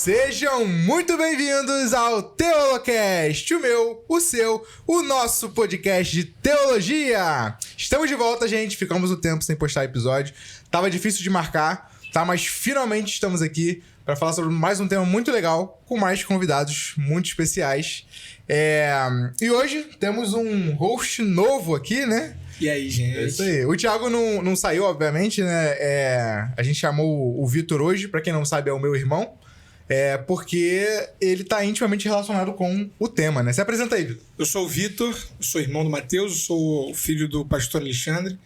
Sejam muito bem-vindos ao Teolocast, o meu, o seu, o nosso podcast de teologia. Estamos de volta, gente. Ficamos um tempo sem postar episódio. Tava difícil de marcar, tá? Mas finalmente estamos aqui para falar sobre mais um tema muito legal, com mais convidados muito especiais. E hoje temos um host novo aqui, né? E aí, gente? É isso aí. O Thiago não saiu, obviamente, né? A gente chamou o Vitor hoje, pra quem não sabe, é o meu irmão. Porque ele tá intimamente relacionado com o tema, né? Se apresenta aí, Vitor. Eu sou o Vitor, sou irmão do Matheus, sou o filho do pastor Alexandre,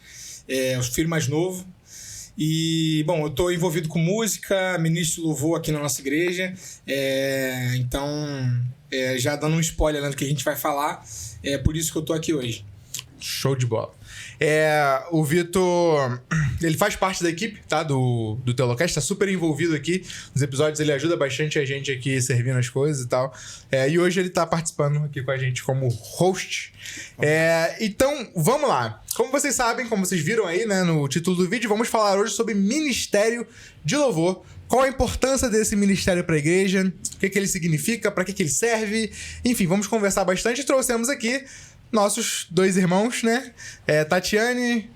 o filho mais novo. E, bom, eu tô envolvido com música, ministro louvor aqui na nossa igreja. Então, já dando um spoiler, né, do que a gente vai falar, é por isso que eu tô aqui hoje. Show de bola. O Vitor, ele faz parte da equipe, tá? Do Teolocast, tá super envolvido aqui nos episódios, ele ajuda bastante a gente aqui servindo as coisas e tal. E hoje ele tá participando aqui com a gente como host. Então, vamos lá. Como vocês sabem, como vocês viram aí, né, no título do vídeo, vamos falar hoje sobre ministério de louvor. Qual a importância desse ministério para a igreja? O que ele significa? Para que ele serve? Enfim, vamos conversar bastante. Trouxemos aqui nossos dois irmãos, né? Tatiane,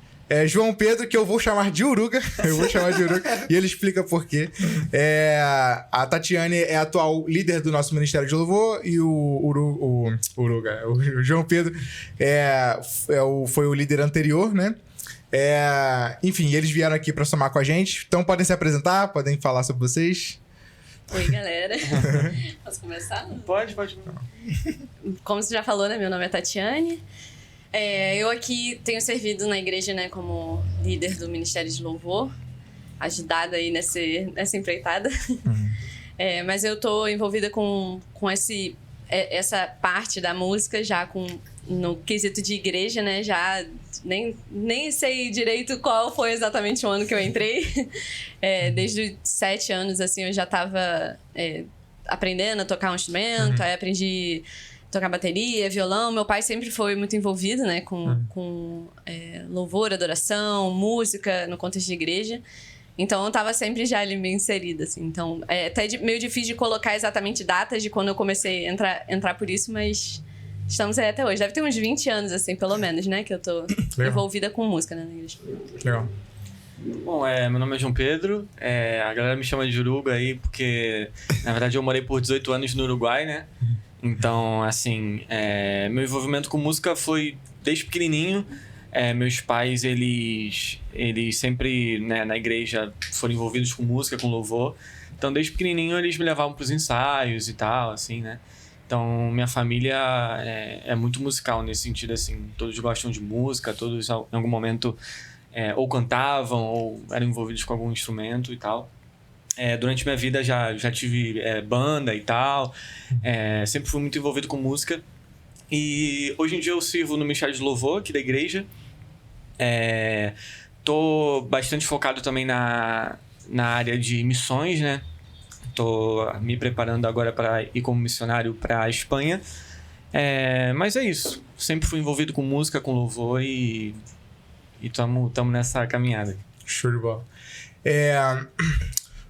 João Pedro, que eu vou chamar de Uruga. Eu vou chamar de Uruga. E ele explica por quê. A Tatiane é a atual líder do nosso Ministério de Louvor. E o João Pedro foi o líder anterior, né? Enfim, eles vieram aqui para somar com a gente. Então podem se apresentar, podem falar sobre vocês. Oi, galera. Posso começar? Pode. Como você já falou, né? Meu nome é Tatiane. Eu aqui tenho servido na igreja, né, como líder do Ministério de Louvor, ajudada aí nessa empreitada. Mas eu tô envolvida com essa parte da música já no quesito de igreja, né? Já nem sei direito qual foi exatamente o ano que eu entrei. Desde os 7 anos, assim, eu já tava aprendendo a tocar um instrumento. Aí aprendi a tocar bateria, violão. Meu pai sempre foi muito envolvido, né? Com louvor, adoração, música no contexto de igreja. Então, eu tava sempre já ali meio inserida, assim. Então, é até meio difícil de colocar exatamente datas de quando eu comecei a entrar por isso, mas estamos aí até hoje. Deve ter uns 20 anos, assim, pelo menos, né? Que eu tô envolvida com música, né, na igreja. Legal. Bom, meu nome é João Pedro. A galera me chama de Uruga aí porque, na verdade, eu morei por 18 anos no Uruguai, né? Então, assim, meu envolvimento com música foi desde pequenininho. Meus pais, eles sempre, né, na igreja foram envolvidos com música, com louvor. Então, desde pequenininho, eles me levavam pros ensaios e tal, assim, né? Então, minha família é muito musical nesse sentido, assim. Todos gostam de música, todos em algum momento ou cantavam ou eram envolvidos com algum instrumento e tal. Durante minha vida já tive banda e tal. Sempre fui muito envolvido com música. E hoje em dia eu sirvo no Ministério de Louvor aqui da igreja. Tô bastante focado também na área de missões, né? Tô me preparando agora para ir como missionário para a Espanha. Mas é isso. Sempre fui envolvido com música, com louvor e tamo nessa caminhada. Show de bola.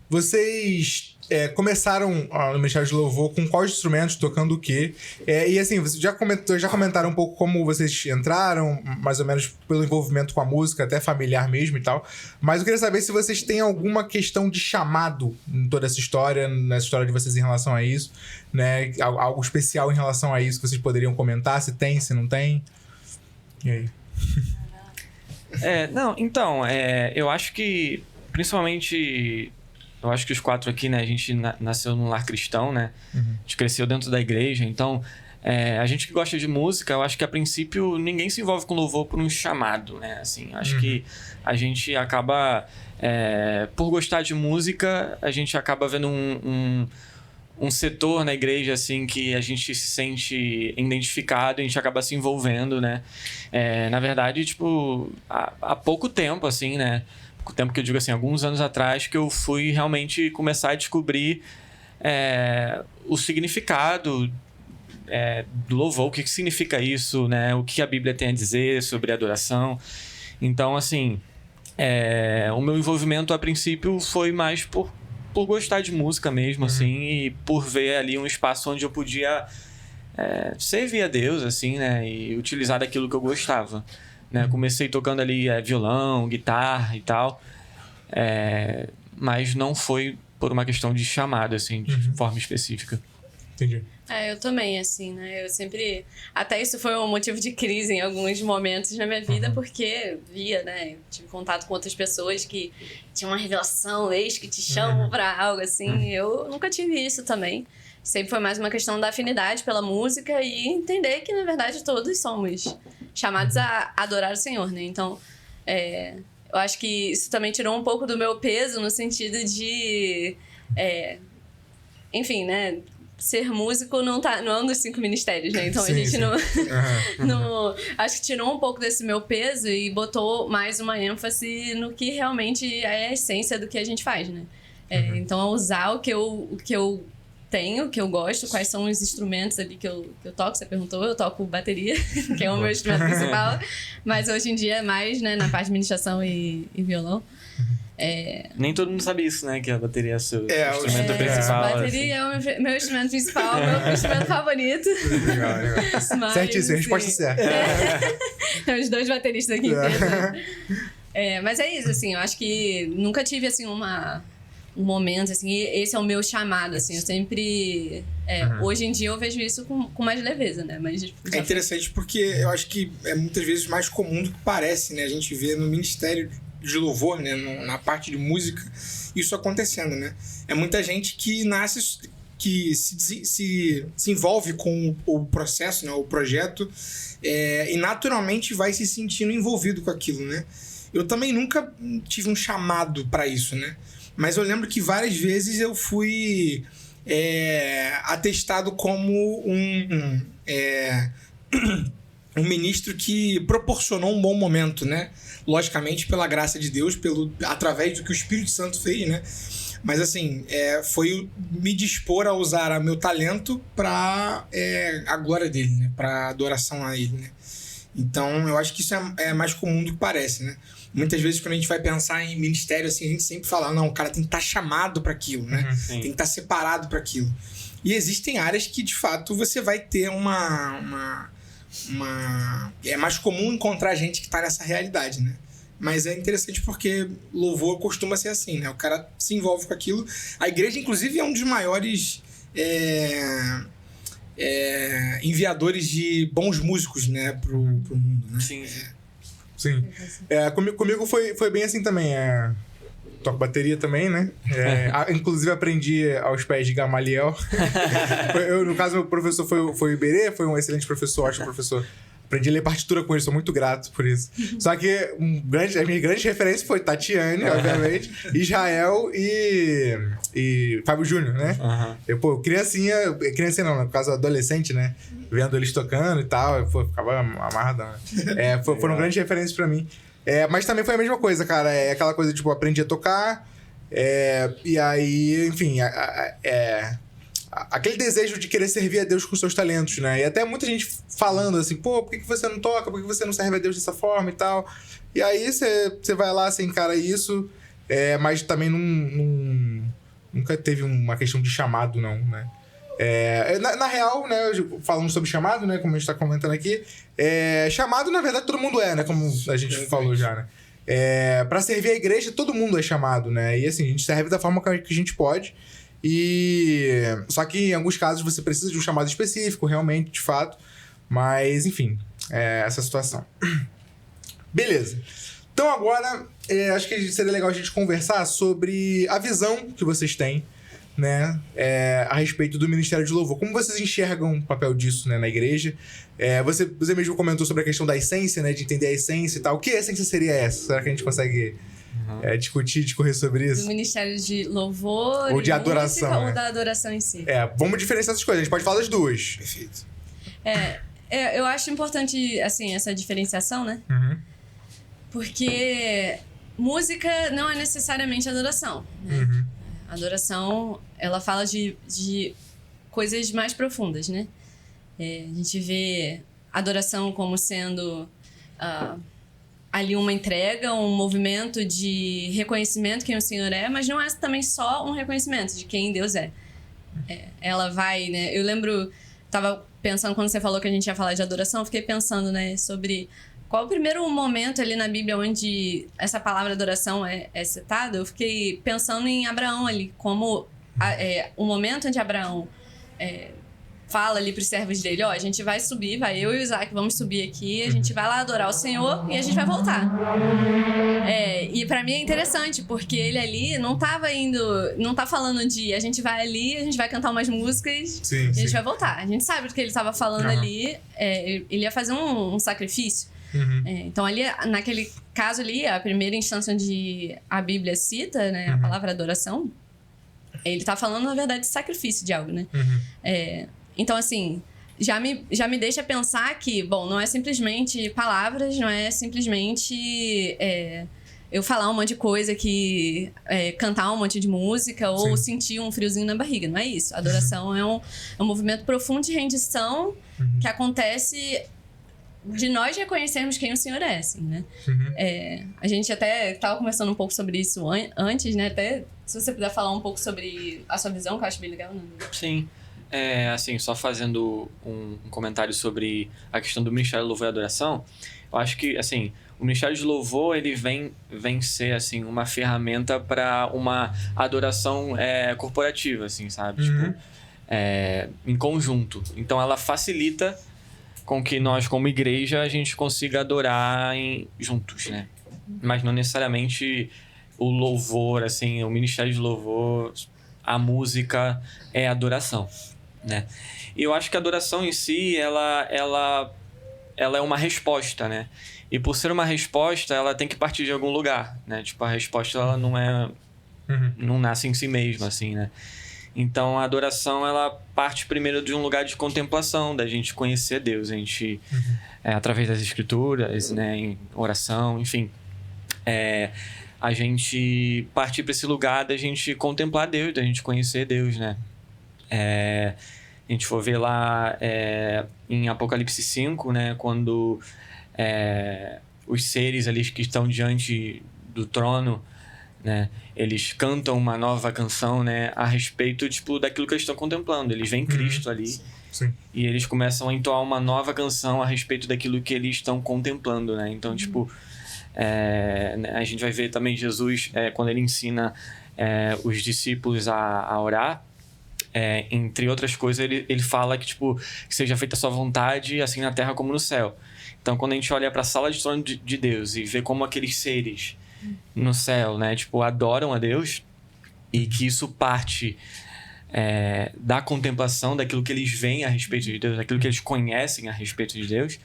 Vocês começaram no Ministério de Louvor com quais instrumentos, tocando o quê? E assim, vocês já comentaram um pouco como vocês entraram, mais ou menos pelo envolvimento com a música, até familiar mesmo e tal. Mas eu queria saber se vocês têm alguma questão de chamado em toda essa história, nessa história de vocês em relação a isso, né? Algo especial em relação a isso que vocês poderiam comentar, se tem, se não tem. E aí? Eu acho que, principalmente, eu acho que os 4 aqui, né, a gente nasceu num lar cristão, né? A gente cresceu dentro da igreja, então a gente que gosta de música, eu acho que a princípio ninguém se envolve com louvor por um chamado, né? Assim, acho que a gente acaba, por gostar de música, a gente acaba vendo um setor na igreja, assim, que a gente se sente identificado, a gente acaba se envolvendo, né? Na verdade, tipo, há pouco tempo, assim, né? Pouco tempo que eu digo assim, alguns anos atrás, que eu fui realmente começar a descobrir o significado do louvor, o que significa isso, né? O que a Bíblia tem a dizer sobre adoração. Então, assim, o meu envolvimento, a princípio, foi mais por gostar de música mesmo, assim, e por ver ali um espaço onde eu podia servir a Deus, assim, né? E utilizar daquilo que eu gostava, né? Comecei tocando ali violão, guitarra e tal, mas não foi por uma questão de chamado, assim, de forma específica. Entendi. Eu também, assim, né? Eu sempre... Até isso foi um motivo de crise em alguns momentos na minha vida, porque via, né? Eu tive contato com outras pessoas que tinham uma revelação, eis que te chamam pra algo, assim. Eu nunca tive isso também. Sempre foi mais uma questão da afinidade pela música e entender que, na verdade, todos somos chamados a adorar o Senhor, né? Então, eu acho que isso também tirou um pouco do meu peso no sentido de... enfim, né? Ser músico não é um dos 5 ministérios, né? Então a gente não... Acho que tirou um pouco desse meu peso e botou mais uma ênfase no que realmente é a essência do que a gente faz, né? Então, usar o que eu tenho, o que eu gosto, quais são os instrumentos ali que eu toco. Você perguntou, eu toco bateria, que é o meu instrumento principal. Mas hoje em dia é mais, né, na parte de ministração e violão. Nem todo mundo sabe isso, né? Que a bateria é o seu instrumento principal. A bateria assim. é o meu instrumento principal, meu instrumento favorito. Legal. Mas, Certíssimo, resposta certa. Os 2 bateristas aqui. Mas é isso, assim, eu acho que nunca tive, assim, um momento, assim, esse é o meu chamado, assim, eu sempre... Hoje em dia eu vejo isso com mais leveza, né? Mas é interessante porque eu acho que é muitas vezes mais comum do que parece, né? A gente vê no ministério de louvor, né? Na parte de música, isso acontecendo, né? É muita gente que nasce, que se envolve com o processo, né? O projeto, e naturalmente vai se sentindo envolvido com aquilo, né? Eu também nunca tive um chamado para isso, né? Mas eu lembro que várias vezes eu fui atestado como um ministro que proporcionou um bom momento, né? Logicamente, pela graça de Deus, através do que o Espírito Santo fez, né? Mas, assim, foi me dispor a usar o meu talento para a glória dele, né? Para adoração a ele, né? Então, eu acho que isso é mais comum do que parece, né? Muitas vezes, quando a gente vai pensar em ministério, assim, a gente sempre fala, não, o cara tem que estar chamado para aquilo, né? Tem que estar separado para aquilo. E existem áreas que, de fato, você vai ter é mais comum encontrar gente que está nessa realidade, né? Mas é interessante porque louvor costuma ser assim, né? O cara se envolve com aquilo. A igreja, inclusive, é um dos maiores enviadores de bons músicos, né? Pro mundo, né? Sim. Comigo foi bem assim também. Toco bateria também, né? Inclusive aprendi aos pés de Gamaliel. No caso, meu professor foi o Iberê, foi um excelente professor, ótimo professor. Aprendi a ler partitura com ele, sou muito grato por isso. Só que a minha grande referência foi Tatiane, obviamente, Israel e Fábio Júnior, né? Criancinha não, no caso adolescente, né? Vendo eles tocando e tal, eu ficava amarradão. Foram grandes referências pra mim. Mas também foi a mesma coisa, cara. Aquela coisa, tipo, aprendi a tocar. E aí, enfim, aquele desejo de querer servir a Deus com seus talentos, né? E até muita gente falando assim, pô, por que você não toca? Por que você não serve a Deus dessa forma e tal? E aí você vai lá, você encara isso, mas também nunca teve uma questão de chamado, não, né? Na real, né, falando sobre chamado, né, como a gente tá comentando aqui, chamado, na verdade, todo mundo né, como a gente falou já, né. Pra servir a igreja, todo mundo é chamado, né, e assim, a gente serve da forma que a gente pode, só que em alguns casos você precisa de um chamado específico, realmente, de fato, mas, enfim, essa situação. Beleza. Então agora, acho que seria legal a gente conversar sobre a visão que vocês têm, né, a respeito do Ministério de Louvor. Como vocês enxergam o papel disso, né, na igreja? Você mesmo comentou sobre a questão da essência, né, de entender a essência e tal. O que essência seria essa? Será que a gente consegue discorrer sobre isso? Do Ministério de Louvor ou de adoração, música, né? ou da adoração em si? Vamos diferenciar essas coisas. A gente pode falar das duas. Perfeito. Eu acho importante, assim, essa diferenciação, né? Porque música não é necessariamente adoração, né? Adoração, ela fala de coisas mais profundas, né? A gente vê adoração como sendo ali uma entrega, um movimento de reconhecimento quem o Senhor é, mas não é também só um reconhecimento de quem Deus é. Ela vai, né? Eu lembro, tava pensando quando você falou que a gente ia falar de adoração, eu fiquei pensando, né, sobre qual o primeiro momento ali na Bíblia onde essa palavra adoração é citada. Eu fiquei pensando em Abraão ali, como o momento onde Abraão fala ali pros servos dele, a gente vai subir, eu e o Isaac vamos subir aqui, a gente vai lá adorar o Senhor e a gente vai voltar. E pra mim é interessante, porque ele ali não tá falando de a gente vai ali, a gente vai cantar umas músicas e a gente vai voltar. A gente sabe do que ele tava falando ali, ele ia fazer um sacrifício. Então ali, naquele caso ali, a primeira instância onde a Bíblia cita, né, a palavra adoração, ele tá falando, na verdade, de sacrifício de algo, né? Então, assim, já me deixa pensar que, bom, não é simplesmente palavras, não é simplesmente eu falar um monte de coisa, cantar um monte de música ou sentir um friozinho na barriga, não é isso. A adoração é um movimento profundo de rendição que acontece de nós reconhecermos quem o Senhor é, assim, né? A gente até estava conversando um pouco sobre isso antes, né? Até se você puder falar um pouco sobre a sua visão, que eu acho bem legal, né? Sim. Assim, só fazendo um comentário sobre a questão do Ministério de Louvor e Adoração, eu acho que, assim, o Ministério de Louvor, ele vem ser, assim, uma ferramenta para uma adoração corporativa, assim, sabe? Tipo, em conjunto. Então, ela facilita com que nós, como igreja, a gente consiga adorar juntos, né? Mas não necessariamente o louvor, assim, o Ministério de Louvor, a música é adoração, né? E eu acho que a adoração em si, ela é uma resposta, né? E por ser uma resposta, ela tem que partir de algum lugar, né? Tipo, a resposta, ela não nasce em si mesma, assim, né? Então, a adoração, ela parte primeiro de um lugar de contemplação, da gente conhecer Deus, a gente, através das escrituras, né, em oração, enfim, a gente partir para esse lugar da gente contemplar Deus, da gente conhecer Deus, né? A gente for ver lá em Apocalipse 5, né, quando os seres ali que estão diante do trono, né, eles cantam uma nova canção, né, a respeito, tipo, daquilo que eles estão contemplando. Eles veem Cristo ali. Sim. E eles começam a entoar uma nova canção a respeito daquilo que eles estão contemplando, né? Então, tipo, a gente vai ver também Jesus, quando ele ensina os discípulos a orar, entre outras coisas, ele fala que, tipo, que seja feita a sua vontade, assim na terra como no céu. Então, quando a gente olha para a sala de trono de Deus e vê como aqueles seres no céu, né, tipo, adoram a Deus, e que isso parte da contemplação, daquilo que eles veem a respeito de Deus, daquilo que eles conhecem a respeito de Deus,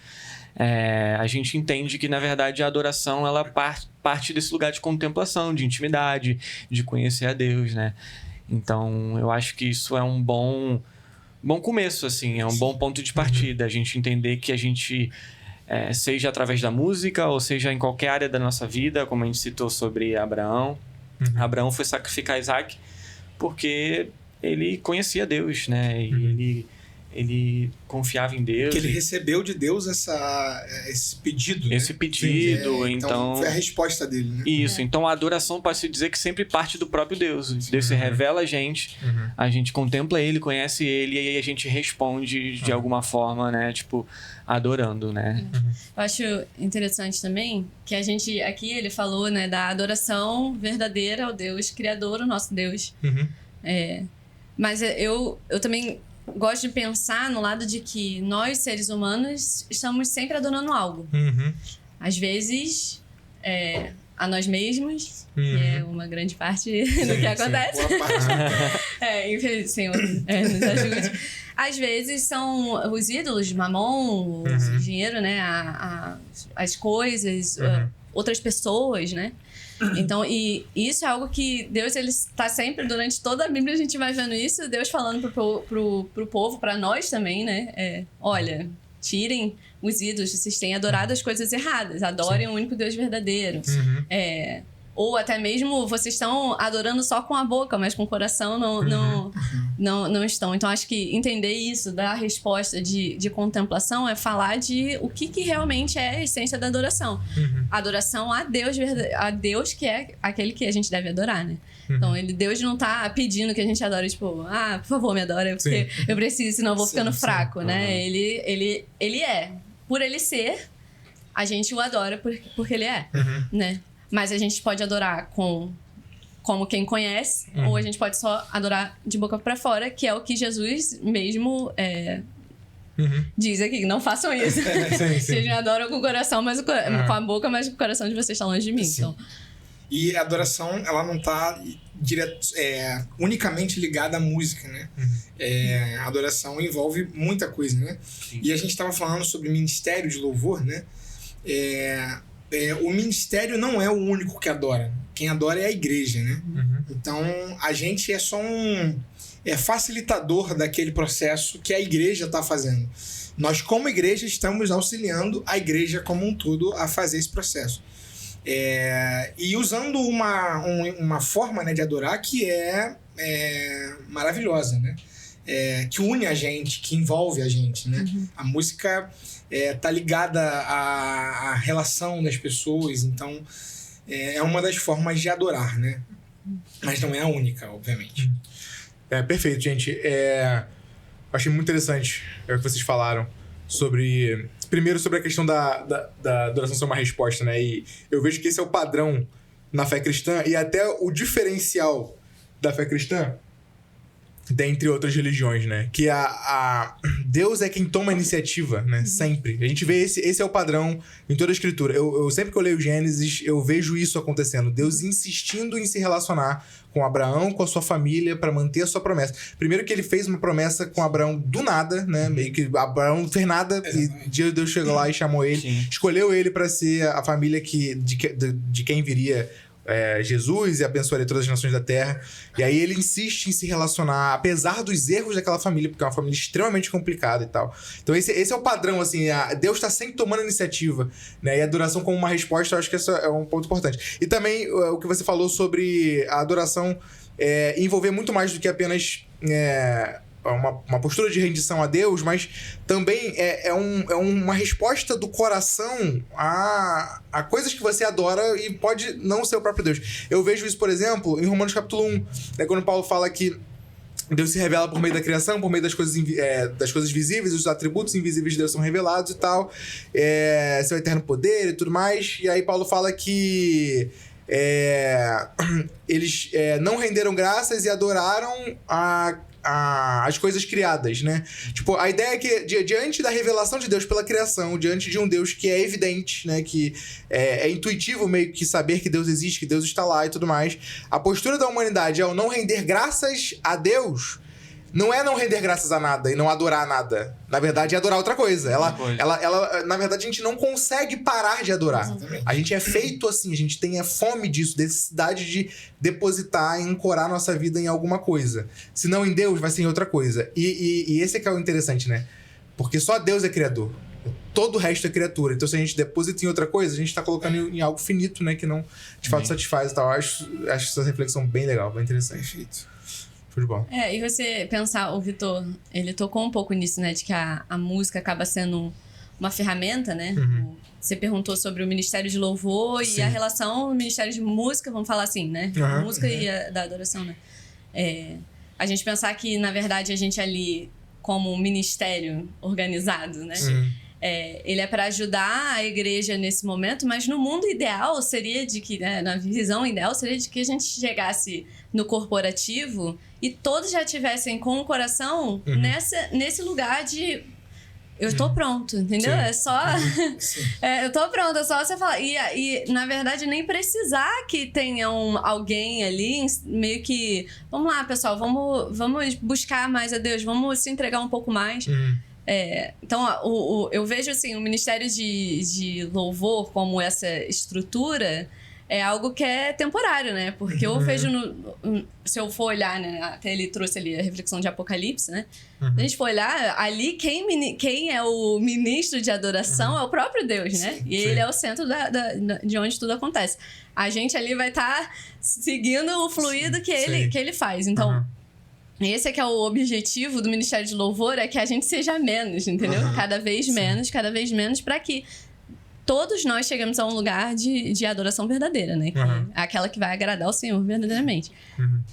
a gente entende que, na verdade, a adoração, ela parte desse lugar de contemplação, de intimidade, de conhecer a Deus, né? Então, eu acho que isso é um bom começo, assim, é um bom ponto de partida, a gente entender que a gente, seja através da música, ou seja em qualquer área da nossa vida, como a gente citou sobre Abraão. Abraão foi sacrificar Isaac porque ele conhecia Deus, né? E ele confiava em Deus. Que ele recebeu de Deus esse pedido, né? Esse pedido, Sim, então... foi a resposta dele, né? Isso, então a adoração pode-se dizer que sempre parte do próprio Deus. Deus se revela a gente contempla ele, conhece ele, e aí a gente responde de alguma forma, né? Tipo, adorando, né? Eu acho interessante também que a gente, aqui ele falou, né, da adoração verdadeira ao Deus Criador, o nosso Deus. Mas eu também gosto de pensar no lado de que nós, seres humanos, estamos sempre adorando algo. Às vezes, a nós mesmos, que é uma grande parte do que acontece. Boa parte. Infelizmente, Senhor, nos ajude. Às vezes são os ídolos, mamon, o dinheiro, né? As coisas, outras pessoas, né? Então, e isso é algo que Deus, ele está sempre, durante toda a Bíblia, a gente vai vendo isso, Deus falando pro povo, para nós também, né? Olha, tirem os ídolos, vocês têm adorado as coisas erradas, adorem o único Deus verdadeiro. Ou até mesmo vocês estão adorando só com a boca, mas com o coração não estão. Então, acho que entender isso, dar a resposta de contemplação, é falar de o que realmente é a essência da adoração. Adoração a Deus que é aquele que a gente deve adorar, né? Então, Deus não tá pedindo que a gente adore, tipo, por favor, me adora, porque eu preciso, senão eu vou ficando fraco, né? Ele é. Por ele ser, a gente o adora porque ele é, né? Mas a gente pode adorar como quem conhece, ou a gente pode só adorar de boca pra fora, que é o que Jesus mesmo diz aqui. Não façam isso. Vocês me adoram com o coração, com a boca, mas o coração de vocês está longe de mim. Então. E a adoração, ela não está unicamente ligada à música, né? A adoração envolve muita coisa, né? Sim. E a gente estava falando sobre ministério de louvor, né? O ministério não é o único que adora. Quem adora é a igreja, né? Então, a gente é só facilitador daquele processo que a igreja está fazendo. Nós, como igreja, estamos auxiliando a igreja como um todo a fazer esse processo. E usando uma forma, né, de adorar que é maravilhosa, né? Que une a gente, que envolve a gente, né? A música tá ligada à relação das pessoas, então é uma das formas de adorar, né? Mas não é a única, obviamente. Perfeito, gente. Achei muito interessante o que vocês falaram primeiro sobre a questão da adoração ser uma resposta, né? E eu vejo que esse é o padrão na fé cristã e até o diferencial da fé cristã dentre outras religiões, né? Que Deus é quem toma a iniciativa, né? Sempre. A gente vê esse é o padrão em toda a escritura. Eu sempre que eu leio Gênesis, eu vejo isso acontecendo. Deus insistindo em se relacionar com Abraão, com a sua família, para manter a sua promessa. Primeiro que ele fez uma promessa com Abraão do nada, né? Meio que Abraão não fez nada e Deus chegou lá e chamou ele. Sim. Escolheu ele para ser a família de quem viria Jesus e abençoaria todas as nações da terra. E aí ele insiste em se relacionar, apesar dos erros daquela família, porque é uma família extremamente complicada e tal. Então esse é o padrão, assim, Deus está sempre tomando a iniciativa, né? E a adoração como uma resposta, eu acho que isso é um ponto importante. E também o que você falou sobre a adoração envolver muito mais do que apenas uma postura de rendição a Deus, mas também é uma resposta do coração a coisas que você adora e pode não ser o próprio Deus. Eu vejo isso, por exemplo, em Romanos capítulo 1, né, quando Paulo fala que Deus se revela por meio da criação, por meio das coisas visíveis, os atributos invisíveis de Deus são revelados e tal, seu eterno poder e tudo mais. E aí Paulo fala que eles não renderam graças e adoraram as coisas criadas, né? Tipo, a ideia é que diante da revelação de Deus pela criação, diante de um Deus que é evidente, né? Que é intuitivo meio que saber que Deus existe, que Deus está lá e tudo mais, a postura da humanidade ao não render graças a Deus não é não render graças a nada e não adorar nada. Na verdade, é adorar outra coisa. Na verdade, a gente não consegue parar de adorar. Exatamente. A gente é feito assim, a gente tem a fome disso, necessidade de depositar e ancorar nossa vida em alguma coisa. Se não em Deus, vai ser em outra coisa. E esse é que é o interessante, né? Porque só Deus é criador. Todo o resto é criatura. Então, se a gente deposita em outra coisa, a gente tá colocando em algo finito, né? Que não, de fato, satisfaz e tal. Acho essa reflexão bem legal, bem interessante. Perfeito. E você pensar, o Vitor, ele tocou um pouco nisso, né? De que a música acaba sendo uma ferramenta, né? Você perguntou sobre o Ministério de Louvor e a relação do Ministério de Música, vamos falar assim, né? A música e da adoração, né? A gente pensar que, na verdade, a gente ali, como um ministério organizado, né? Ele é para ajudar a igreja nesse momento, mas no mundo ideal seria de que, na visão ideal, seria de que a gente chegasse no corporativo e todos já tivessem com o coração nesse lugar de eu tô pronto, entendeu? Sim. É só eu tô pronto, é só você falar. E na verdade nem precisar que tenha alguém ali meio que vamos lá, pessoal, vamos buscar mais a Deus, vamos se entregar um pouco mais. Então, eu vejo assim, o Ministério de Louvor como essa estrutura é algo que é temporário, né? Porque eu vejo se eu for olhar, né? Até ele trouxe ali a reflexão de Apocalipse, né? Se a gente for olhar, ali quem é o ministro de adoração é o próprio Deus, né? E ele é o centro de onde tudo acontece. A gente ali vai estar seguindo o fluido que ele faz. Então, esse é que é o objetivo do Ministério de Louvor, é que a gente seja menos, entendeu? Cada vez menos, para que todos nós chegamos a um lugar de adoração verdadeira, né? Que é aquela que vai agradar o Senhor verdadeiramente.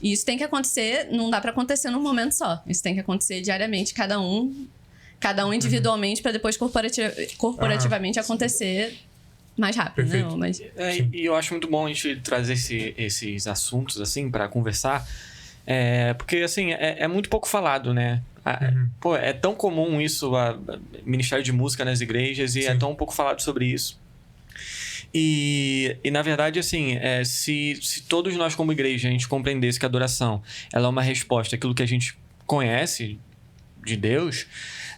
E isso tem que acontecer, não dá pra acontecer num momento só. Isso tem que acontecer diariamente, cada um individualmente, pra depois corporativamente acontecer mais rápido, né? Mas... E eu acho muito bom a gente trazer esses assuntos, assim, pra conversar. Porque, assim, é muito pouco falado, né? Pô, é tão comum isso, ministério de música nas igrejas, e é tão pouco falado sobre isso. E na verdade, assim, se todos nós como igreja a gente compreendesse que a adoração ela é uma resposta àquilo que a gente conhece de Deus,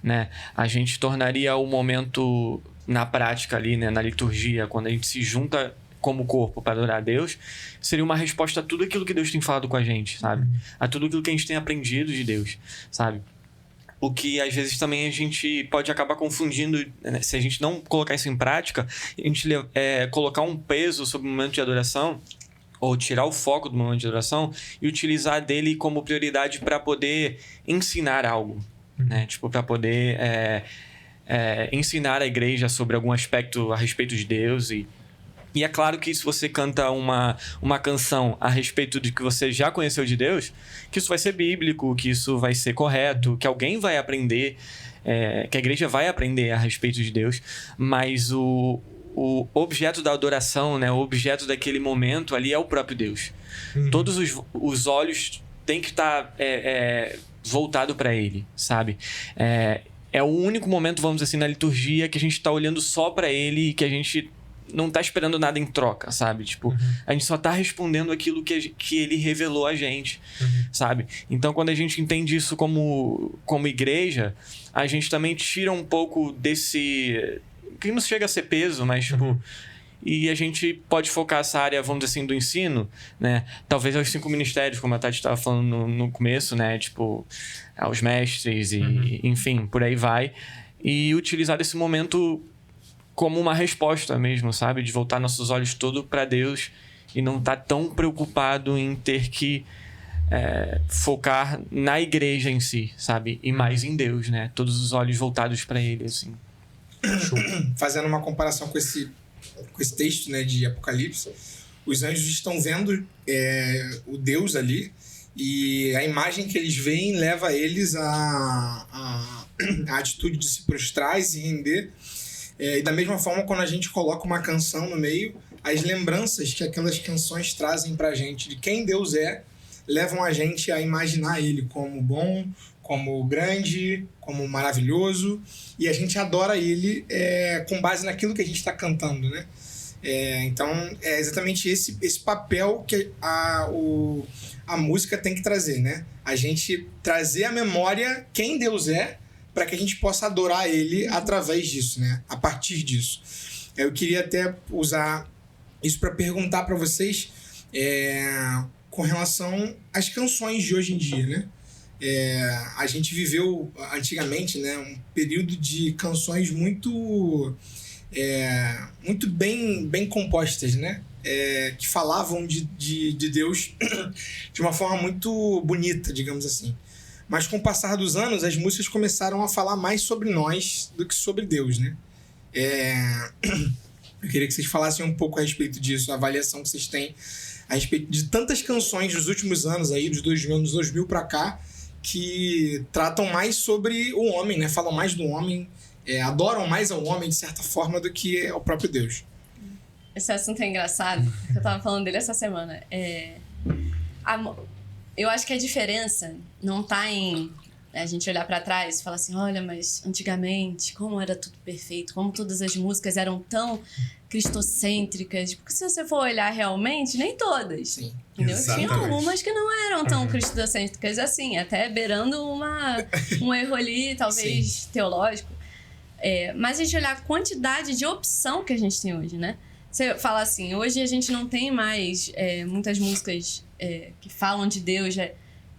né? A gente tornaria o momento na prática ali, né? Na liturgia, quando a gente se junta como corpo para adorar a Deus, seria uma resposta a tudo aquilo que Deus tem falado com a gente, sabe? A tudo aquilo que a gente tem aprendido de Deus, sabe? O que às vezes também a gente pode acabar confundindo, né? Se a gente não colocar isso em prática, a gente colocar um peso sobre o momento de adoração, ou tirar o foco do momento de adoração e utilizar dele como prioridade para poder ensinar algo, né? Tipo, para poder ensinar a igreja sobre algum aspecto a respeito de Deus. E é claro que se você canta uma canção a respeito de que você já conheceu de Deus, que isso vai ser bíblico, que isso vai ser correto, que alguém vai aprender, que a igreja vai aprender a respeito de Deus, mas o objeto da adoração, né, o objeto daquele momento ali é o próprio Deus. Todos os olhos têm que estar voltado para Ele, sabe? É o único momento, vamos dizer assim, na liturgia que a gente está olhando só para Ele e que a gente não tá esperando nada em troca, sabe? Tipo, a gente só tá respondendo aquilo que ele revelou a gente, sabe? Então, quando a gente entende isso como igreja, a gente também tira um pouco desse... que não chega a ser peso, mas, tipo... E a gente pode focar essa área, vamos dizer assim, do ensino, né? Talvez aos 5 ministérios, como a Tati estava falando no começo, né? Tipo, aos mestres e, enfim, por aí vai. E utilizar esse momento como uma resposta mesmo, sabe? De voltar nossos olhos todo para Deus e não estar tão preocupado em ter que focar na igreja em si, sabe? E mais em Deus, né? Todos os olhos voltados para Ele, assim. Fazendo uma comparação com esse texto, né, de Apocalipse, os anjos estão vendo o Deus ali, e a imagem que eles veem leva eles a atitude de se prostrar e se render. E da mesma forma, quando a gente coloca uma canção no meio, as lembranças que aquelas canções trazem pra gente de quem Deus levam a gente a imaginar Ele como bom, como grande, como maravilhoso, e a gente adora Ele com base naquilo que a gente está cantando, né? Então, é exatamente esse papel que a música tem que trazer, né? A gente trazer à memória quem Deus é, para que a gente possa adorar Ele através disso, né? A partir disso. Eu queria até usar isso para perguntar para vocês com relação às canções de hoje em dia, né? A gente viveu antigamente, né, um período de canções muito bem compostas, né? Que falavam de Deus de uma forma muito bonita, digamos assim. Mas com o passar dos anos, as músicas começaram a falar mais sobre nós do que sobre Deus, né? Eu queria que vocês falassem um pouco a respeito disso, a avaliação que vocês têm a respeito de tantas canções dos últimos anos aí, dos 2000 para cá, que tratam mais sobre o homem, né? Falam mais do homem, adoram mais ao homem, de certa forma, do que ao próprio Deus. Esse assunto é engraçado, eu tava falando dele essa semana. Eu acho que a diferença não tá em a gente olhar pra trás e falar assim, olha, mas antigamente, como era tudo perfeito, como todas as músicas eram tão cristocêntricas, porque se você for olhar realmente, nem todas. Sim, entendeu? exatamente. Tinha algumas que não eram tão cristocêntricas assim, até beirando um erro ali, talvez, Sim. teológico. Mas a gente olhar a quantidade de opção que a gente tem hoje, né? você fala assim, hoje a gente não tem mais muitas músicas que falam de Deus,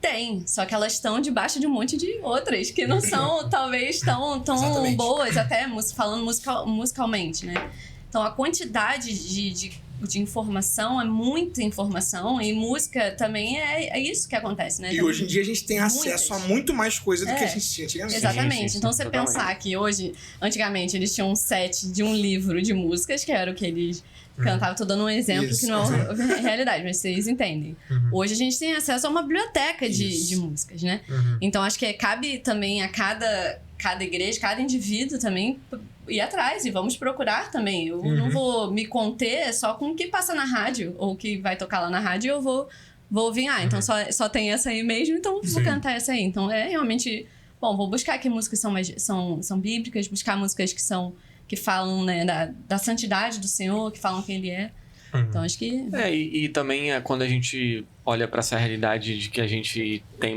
Tem, só que elas estão debaixo de um monte de outras que não são, talvez, tão boas, até falando musicalmente, né? Então, a quantidade de informação é muita informação, e música também é isso que acontece, né? E hoje em dia a gente tem acesso a muito mais coisa do que a gente tinha antigamente. Exatamente. Sim, então, você totalmente. pensar que hoje, antigamente, eles tinham um set de um livro de músicas, que era o que eles cantavam. Tô dando um exemplo que não é realidade, mas vocês entendem. Hoje a gente tem acesso a uma biblioteca de músicas, né? Então, acho que cabe também a cada igreja, cada indivíduo também ir atrás, e vamos procurar também. Eu não vou me conter só com o que passa na rádio, ou o que vai tocar lá na rádio, eu vou ouvir. Então só tem essa aí mesmo, então vou cantar essa aí. Então é realmente... Bom, vou buscar que músicas são bíblicas, buscar músicas que falam, né, da santidade do Senhor, que falam quem Ele é. Então acho que... E também quando a gente olha para essa realidade de que a gente tem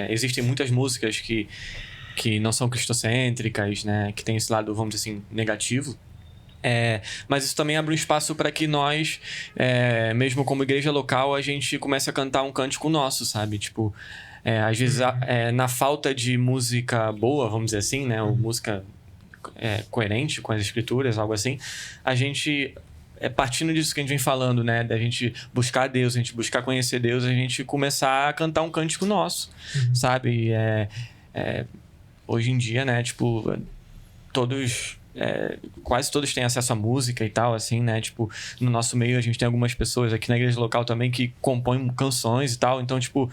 existem muitas músicas que não são cristocêntricas, né? Que tem esse lado, vamos dizer assim, negativo. Mas isso também abre um espaço para que nós, mesmo como igreja local, a gente comece a cantar um cântico nosso, sabe? Tipo, às vezes, na falta de música boa, vamos dizer assim, né? Ou música coerente com as escrituras, algo assim, a gente... partindo disso que a gente vem falando, né? Da gente buscar Deus, a gente buscar conhecer Deus, a gente começar a cantar um cântico nosso, sabe? Hoje em dia, né? Tipo, quase todos têm acesso à música e tal, assim, né? Tipo, no nosso meio a gente tem algumas pessoas aqui na igreja local também que compõem canções e tal. Então, tipo,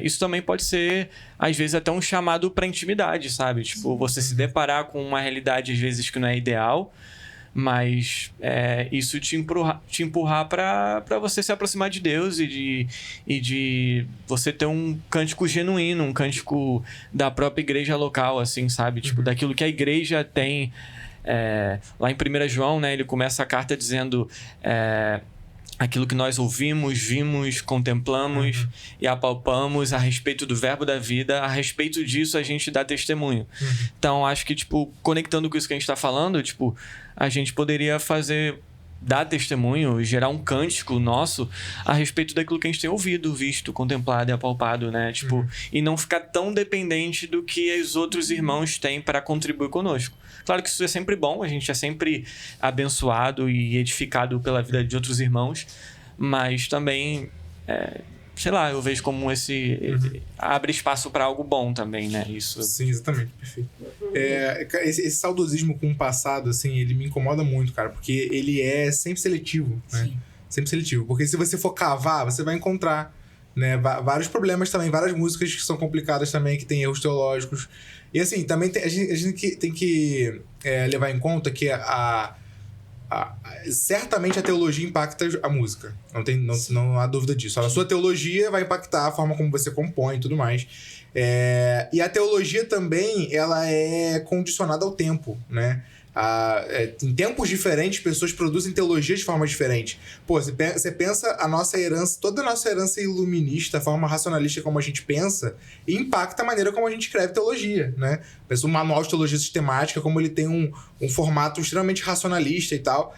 isso também pode ser, às vezes, até um chamado pra intimidade, sabe? Tipo, você se deparar com uma realidade, às vezes, que não é ideal, mas isso te empurrar para você se aproximar de Deus e de você ter um cântico genuíno, um cântico da própria igreja local, assim, sabe? Tipo, daquilo que a igreja tem. Lá em 1 João, né, ele começa a carta dizendo... aquilo que nós ouvimos, vimos, contemplamos e apalpamos a respeito do verbo da vida, a respeito disso a gente dá testemunho. Então, acho que, tipo, conectando com isso que a gente tá falando, tipo, a gente poderia dar testemunho e gerar um cântico nosso a respeito daquilo que a gente tem ouvido, visto, contemplado e apalpado, né? Tipo, e não ficar tão dependente do que os outros irmãos têm para contribuir conosco. Claro que isso é sempre bom, a gente é sempre abençoado e edificado pela vida de outros irmãos, mas também, sei lá, eu vejo como abre espaço para algo bom também, né? Isso. Sim, exatamente, perfeito. Esse saudosismo com o passado, assim, ele me incomoda muito, cara, porque ele é sempre seletivo, né? Sim. Sempre seletivo, porque se você for cavar, você vai encontrar, né, vários problemas também, várias músicas que são complicadas também, que tem erros teológicos. E assim, também a gente tem que levar em conta que certamente a teologia impacta a música. Não há dúvida disso. A sua teologia vai impactar a forma como você compõe e tudo mais. E a teologia também, ela é condicionada ao tempo, né? Em tempos diferentes, pessoas produzem teologia de forma diferente. Pô, você pensa a nossa herança, toda a nossa herança iluminista, a forma racionalista como a gente pensa, impacta a maneira como a gente escreve teologia, né? Pensa o manual de teologia sistemática, como ele tem um formato extremamente racionalista e tal.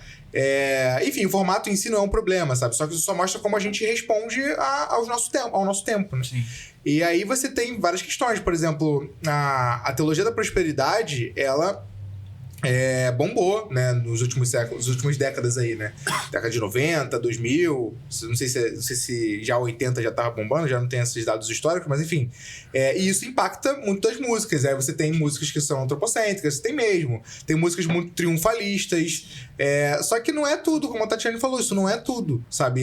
Enfim, o formato em si não é um problema, sabe? Só que isso só mostra como a gente responde ao nosso tempo, né? Sim. E aí você tem várias questões. Por exemplo, a teologia da prosperidade, ela... bombou, né, nos últimos séculos, nas últimas décadas aí, né? Década de 90, 2000, não sei se já 80 já tava bombando, já não tem esses dados históricos, mas enfim. E isso impacta muito das músicas. Aí você tem músicas que são antropocêntricas, você tem mesmo. Tem músicas muito triunfalistas. Só que não é tudo, como a Tatiane falou, isso não é tudo, sabe?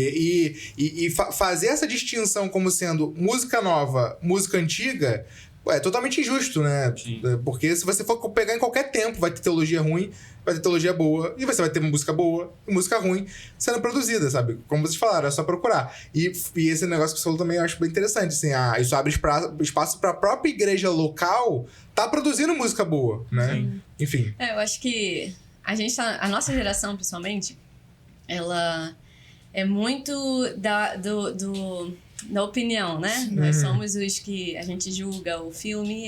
E fazer essa distinção como sendo música nova, música antiga... É totalmente injusto, né? Sim. Porque se você for pegar em qualquer tempo, vai ter teologia ruim, vai ter teologia boa, e você vai ter música boa e música ruim sendo produzida, sabe? Como vocês falaram, é só procurar. E esse negócio que você falou também eu acho bem interessante, assim, isso abre espaço pra própria igreja local tá produzindo música boa, né? Sim. Enfim. Eu acho que a nossa geração, principalmente, ela é muito da opinião, né? Nós somos os que a gente julga o filme,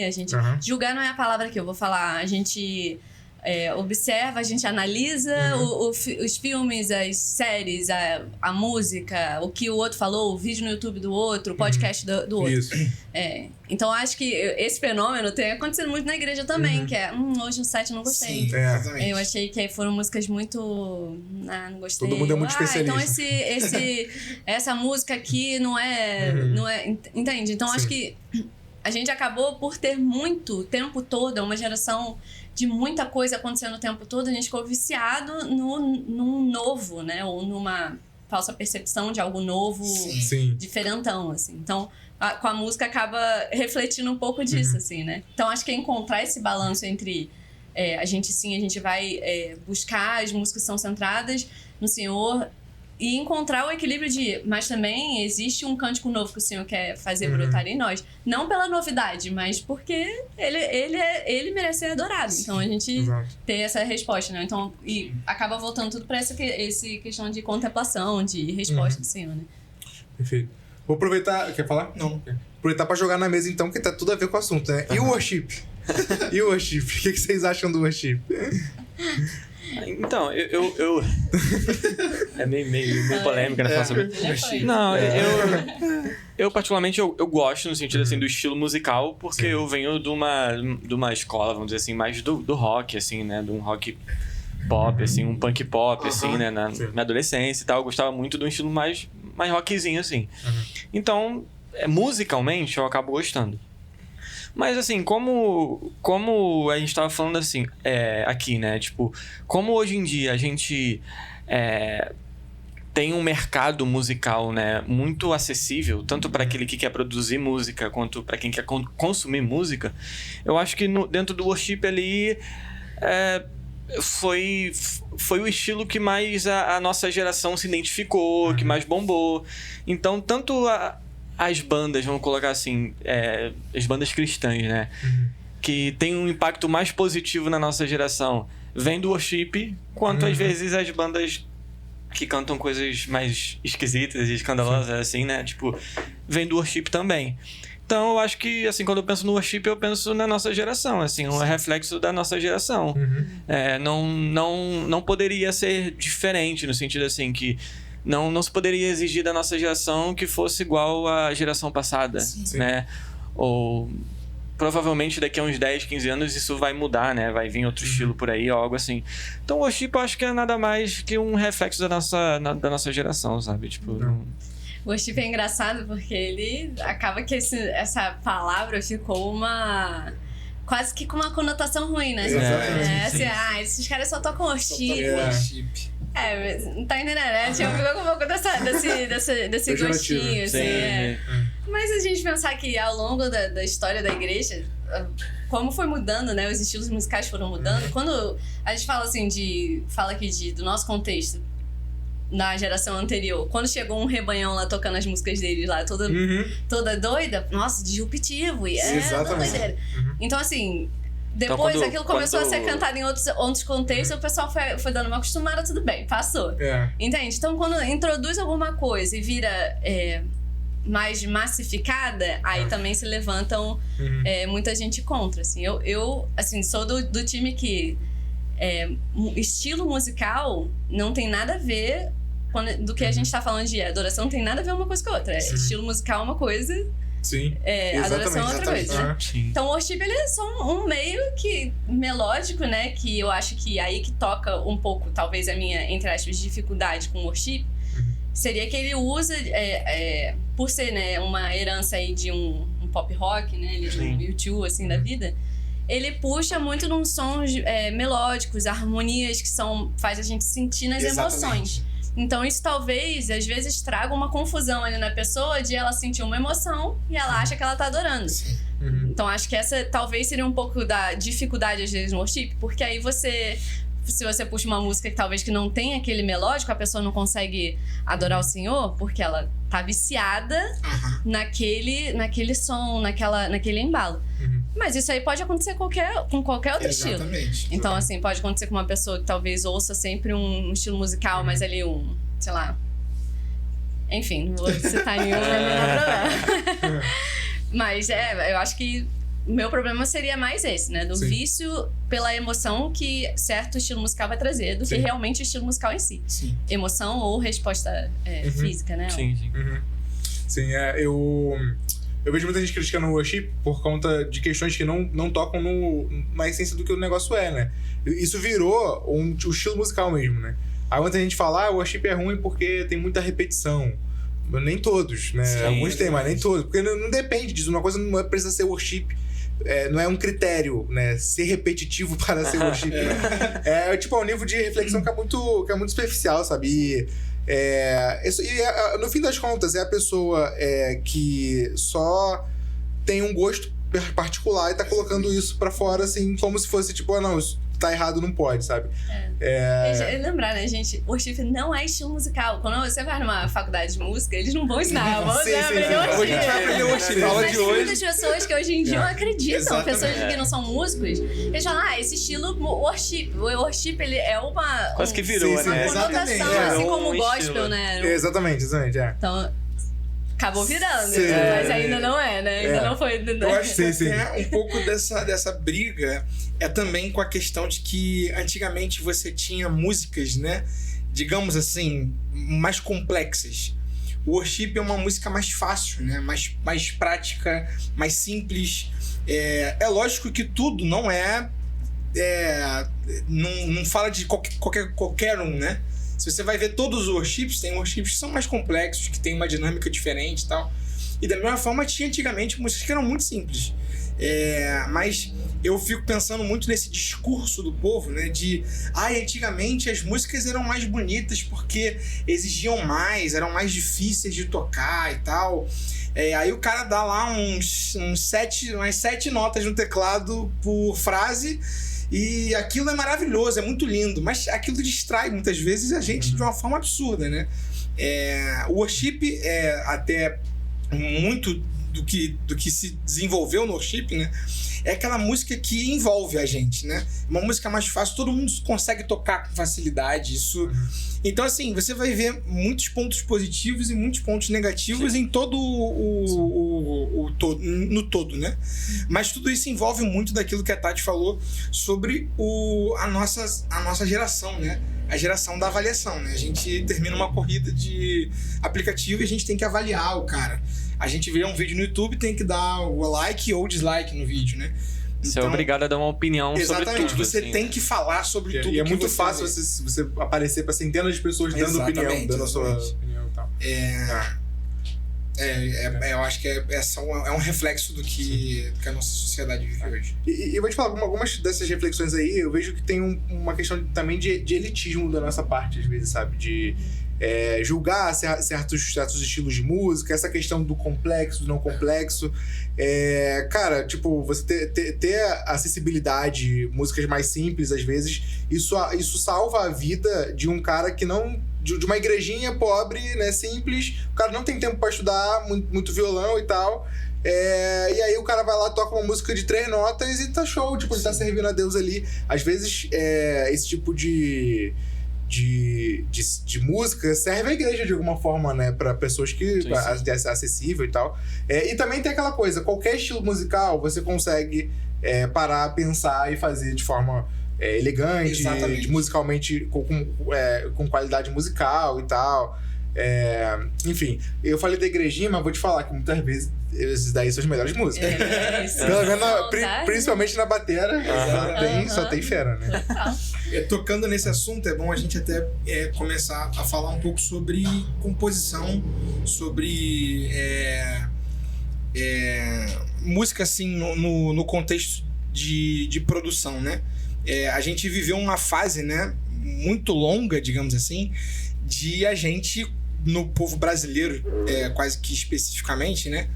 julgar não é a palavra que eu vou falar, a gente observa, a gente analisa os filmes, as séries, a música, o que o outro falou, o vídeo no YouTube do outro, o podcast do outro. Isso. Então, acho que esse fenômeno tem acontecido muito na igreja também, que é, hoje no site eu não gostei. Sim, exatamente. Eu achei que foram músicas muito... não gostei. Todo mundo é muito especialista. Então essa música aqui não é... Entende? Então, acho que a gente acabou por ter muito o tempo todo, uma geração de muita coisa acontecendo o tempo todo, a gente ficou viciado num novo, né? Ou numa falsa percepção de algo novo, Sim. diferentão, assim. Então, com a música acaba refletindo um pouco disso, assim, né? Então, acho que é encontrar esse balanço entre a gente vai buscar as músicas que são centradas no Senhor e encontrar o equilíbrio mas também existe um cântico novo que o Senhor quer fazer brotar em nós. Não pela novidade, mas porque ele merece ser adorado. Então, a gente ter essa resposta, né? Então, e acaba voltando tudo para essa questão de contemplação, de resposta do Senhor, né? Perfeito. Vou aproveitar... Quer falar? Não. Aproveitar pra jogar na mesa, então, que tá tudo a ver com o assunto, né? E o worship? E o worship? O que vocês acham do worship? Então, eu é meio polêmica, né? Falar sobre... Não, eu particularmente eu gosto no sentido assim do estilo musical, porque eu venho de uma escola, vamos dizer assim, mais do rock, assim, né? De um rock pop, assim, um punk pop, assim, né? Na adolescência e tal, eu gostava muito de um estilo mais rockzinho, assim. Então, musicalmente, eu acabo gostando. Mas, assim, como a gente tava falando, assim, aqui, né? Tipo, como hoje em dia a gente tem um mercado musical, né? Muito acessível, tanto para aquele que quer produzir música, quanto para quem quer consumir música, eu acho que dentro do worship ali foi o estilo que mais a nossa geração se identificou, que mais bombou. Então, tanto as bandas, vamos colocar assim, as bandas cristãs, né? Que tem um impacto mais positivo na nossa geração, vem do worship, quanto às vezes as bandas que cantam coisas mais esquisitas e escandalosas, assim, né? Tipo, vem do worship também. Então, eu acho que, assim, quando eu penso no worship, eu penso na nossa geração, assim, um reflexo da nossa geração. Não poderia ser diferente, no sentido, assim, que não se poderia exigir da nossa geração que fosse igual à geração passada, né? Ou provavelmente daqui a uns 10, 15 anos isso vai mudar, né? Vai vir outro estilo por aí, ou algo assim. Então o worship eu acho que é nada mais que um reflexo da nossa geração, sabe? Tipo... O worship é engraçado porque ele acaba que essa palavra ficou quase que com uma conotação ruim, né? Esses caras só tocam worship. Não tá entendendo, né? Ficou com um pouco desse gostinho, assim, Mas a gente pensar que ao longo da história da igreja, como foi mudando, né? Os estilos musicais foram mudando. Quando a gente fala assim fala aqui do nosso contexto, na geração anterior, quando chegou um rebanhão lá tocando as músicas deles lá, toda doida, nossa, disruptivo, doideira. Então, assim... Depois então, aquilo começou a ser cantado em outros contextos, o pessoal foi dando uma acostumada, tudo bem, passou. Entende? Então, quando introduz alguma coisa e vira mais massificada, aí também se levantam muita gente contra. Assim. Eu assim, sou do time que estilo musical não tem nada a ver do que a gente tá falando de adoração, não tem nada a ver uma coisa com a outra. Estilo musical é uma coisa... Sim. Adoração é outra coisa, né? Então o worship ele é só um meio que melódico, né? Que eu acho que aí que toca um pouco, talvez a minha, entre aspas, dificuldade com o worship, seria que ele usa, por ser, né, uma herança aí de um pop rock, né? Ele de um U2, assim, da vida. Ele puxa muito num sons melódicos, harmonias que faz a gente sentir nas emoções. Então isso talvez, às vezes, traga uma confusão ali na pessoa de ela sentir uma emoção e ela acha que ela tá adorando. Então acho que essa talvez seria um pouco da dificuldade às vezes no worship, porque aí se você puxa uma música que talvez que não tem aquele melódico, a pessoa não consegue adorar o Senhor porque ela tá viciada naquele som, naquele embalo. Mas isso aí pode acontecer com qualquer outro estilo. Então, assim, pode acontecer com uma pessoa que talvez ouça sempre um estilo musical, mas ali sei lá... Enfim, não vou citar nenhum, não dá problema. Mas, eu acho que meu problema seria mais esse, né? Do Sim. vício pela emoção que certo estilo musical vai trazer, do Sim. que realmente o estilo musical em si. Sim. Emoção ou resposta física, né? Sim, sim. Sim, eu vejo muita gente criticando o worship por conta de questões que não tocam na essência do que o negócio é, né? Isso virou o estilo musical mesmo, né? Aí muita gente fala, o worship é ruim porque tem muita repetição. Nem todos, né? Sim, Alguns tem, mas nem todos. Porque não depende disso. Uma coisa não precisa ser worship. Não é um critério, né? Ser repetitivo para ser worship. É tipo, um nível de reflexão que é muito superficial, sabe? No fim das contas, é a pessoa que só tem um gosto particular e tá colocando isso pra fora, assim, como se fosse tipo, não, isso tá errado, não pode, sabe? Lembrar, né, gente? Worship não é estilo musical. Quando você vai numa faculdade de música, eles não vão ensinar. Vamos aprender worship. Hoje a gente vai aprender worship. Aula Mas de tem hoje. muitas pessoas que hoje em dia não acreditam. Exatamente. Pessoas que não são músicos, eles falam, esse estilo worship. O worship, ele é uma... Quase que virou, Sim, Uma né? exatamente, conotação, assim um como o gospel, estilo. né? Exatamente. Então, acabou virando, Sim. mas ainda não é, né? Ainda não foi... Eu acho que Sim. até um pouco dessa briga é também com a questão de que antigamente você tinha músicas, né? Digamos assim, mais complexas. O worship é uma música mais fácil, né? Mais prática, mais simples. É lógico que tudo não não fala de qualquer um, né? Se você vai ver todos os worships, tem worships que são mais complexos, que tem uma dinâmica diferente e tal. E da mesma forma tinha antigamente músicas que eram muito simples. Mas eu fico pensando muito nesse discurso do povo, né? Antigamente as músicas eram mais bonitas porque exigiam mais, eram mais difíceis de tocar e tal. Aí o cara dá lá umas 7 notas no teclado por frase e aquilo é maravilhoso, é muito lindo, mas aquilo distrai muitas vezes a gente de uma forma absurda, né? O worship até muito do que se desenvolveu no worship, né? É aquela música que envolve a gente, né? Uma música mais fácil, todo mundo consegue tocar com facilidade. Isso. Então, assim, você vai ver muitos pontos positivos e muitos pontos negativos em todo no todo, né? Mas tudo isso envolve muito daquilo que a Tati falou sobre a nossa geração, né? A geração da avaliação, né? A gente termina uma corrida de aplicativo e a gente tem que avaliar o cara. A gente vê um vídeo no YouTube, tem que dar o like ou dislike no vídeo, né? Você é obrigado a dar uma opinião sobre tudo. Você assim, tem que falar sobre tudo. E é que muito você fácil vê. você aparecer pra centenas de pessoas dando opinião, dando a sua opinião e tal. Eu acho que é um reflexo do que a nossa sociedade vive hoje. E eu vou te falar, algumas dessas reflexões aí, eu vejo que tem uma questão também de elitismo da nossa parte, às vezes, sabe? De julgar certos estilos de música, essa questão do complexo, do não complexo. Cara, tipo, você ter acessibilidade, músicas mais simples, às vezes, isso salva a vida de um cara que não... De uma igrejinha pobre, né, simples, o cara não tem tempo pra estudar muito violão e tal, e aí o cara vai lá, toca uma música de 3 notas e tá show, tipo, ele tá servindo a Deus ali. Às vezes, esse tipo de música serve à igreja de alguma forma, né, pra pessoas que é acessível e tal. E também tem aquela coisa, qualquer estilo musical você consegue parar, pensar e fazer de forma elegante, musicalmente com qualidade musical e tal. Enfim, eu falei da igrejinha, mas vou te falar que muitas vezes esses daí são as melhores músicas. Pelo menos principalmente na batera, só tem fera, né? Tocando nesse assunto, é bom a gente até começar a falar um pouco sobre composição, sobre música assim no contexto de produção, né? A gente viveu uma fase, né, muito longa, digamos assim, de a gente, no povo brasileiro, quase que especificamente, né,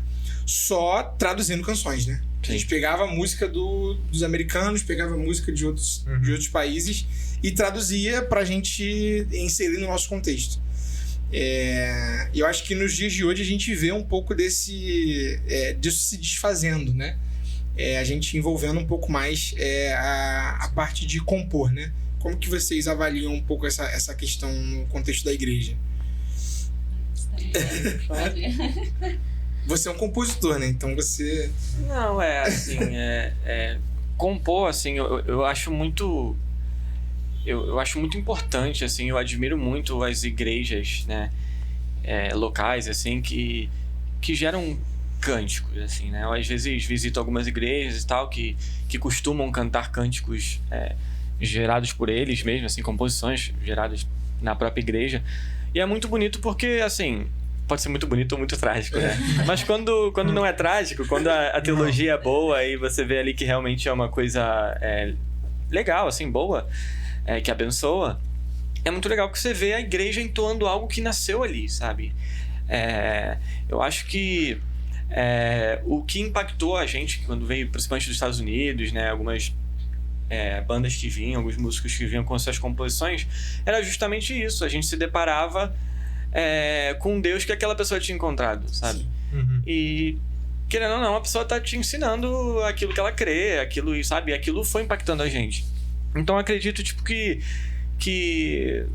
só traduzindo canções, né? A gente pegava a música dos americanos, pegava a música de outros países e traduzia pra gente inserir no nosso contexto. E eu acho que nos dias de hoje a gente vê um pouco disso se desfazendo, né? A gente envolvendo um pouco mais a parte de compor, né? Como que vocês avaliam um pouco essa questão no contexto da igreja? Você é um compositor, né? Então você... Não, assim, compor, assim, eu acho muito... Eu acho muito importante, assim, eu admiro muito as igrejas, né, locais, assim, que geram cânticos, assim, né? Eu, às vezes, visito algumas igrejas e tal, que costumam cantar cânticos gerados por eles mesmo, assim, composições geradas na própria igreja. E é muito bonito porque, assim... Pode ser muito bonito ou muito trágico, né? Mas quando não é trágico, quando a teologia é boa e você vê ali que realmente é uma coisa legal, assim, boa, que abençoa, é muito legal que você vê a igreja entoando algo que nasceu ali, sabe? Eu acho que o que impactou a gente quando veio, principalmente dos Estados Unidos, né? Algumas bandas que vinham, alguns músicos que vinham com suas composições, era justamente isso. A gente se deparava com um Deus que aquela pessoa tinha encontrado, sabe? Uhum. E, querendo ou não, a pessoa tá te ensinando aquilo que ela crê, aquilo, sabe? Aquilo foi impactando a gente. Então, eu acredito, tipo, que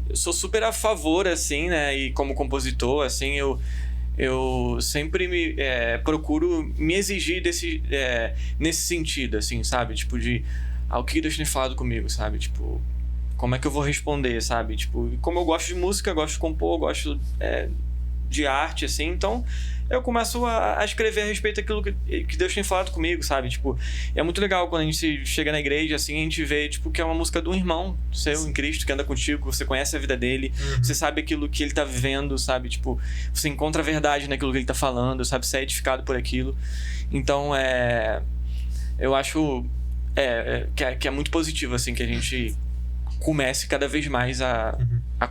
eu sou super a favor, assim, né? E como compositor, assim, eu sempre procuro me exigir nesse sentido, assim, sabe? Tipo, o que Deus tem falado comigo, sabe? Tipo, como é que eu vou responder, sabe? Tipo, como eu gosto de música, gosto de compor, gosto de arte, assim, então eu começo a escrever a respeito daquilo que Deus tem falado comigo, sabe? Tipo, é muito legal quando a gente chega na igreja, assim, a gente vê, tipo, que é uma música de um irmão seu em Cristo, que anda contigo, você conhece a vida dele, você sabe aquilo que ele tá vivendo, sabe? Tipo, você encontra a verdade naquilo que ele tá falando, sabe? Você é edificado por aquilo. Então, eu acho que é muito positivo, assim, que a gente comece cada vez mais a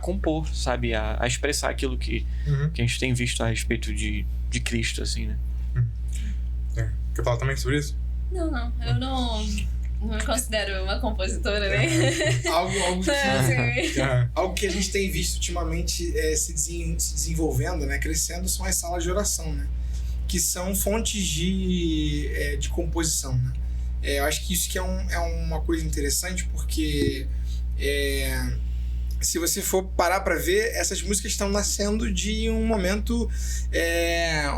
compor, sabe? A expressar aquilo que a gente tem visto a respeito de Cristo, assim, né? Quer falar também sobre isso? Não. Eu não me considero uma compositora, né? Algo que a gente tem visto ultimamente se desenvolvendo, né? Crescendo, são as salas de oração, né? Que são fontes de composição, né? Eu acho que isso que é uma coisa interessante, porque se você for parar para ver, essas músicas estão nascendo de um momento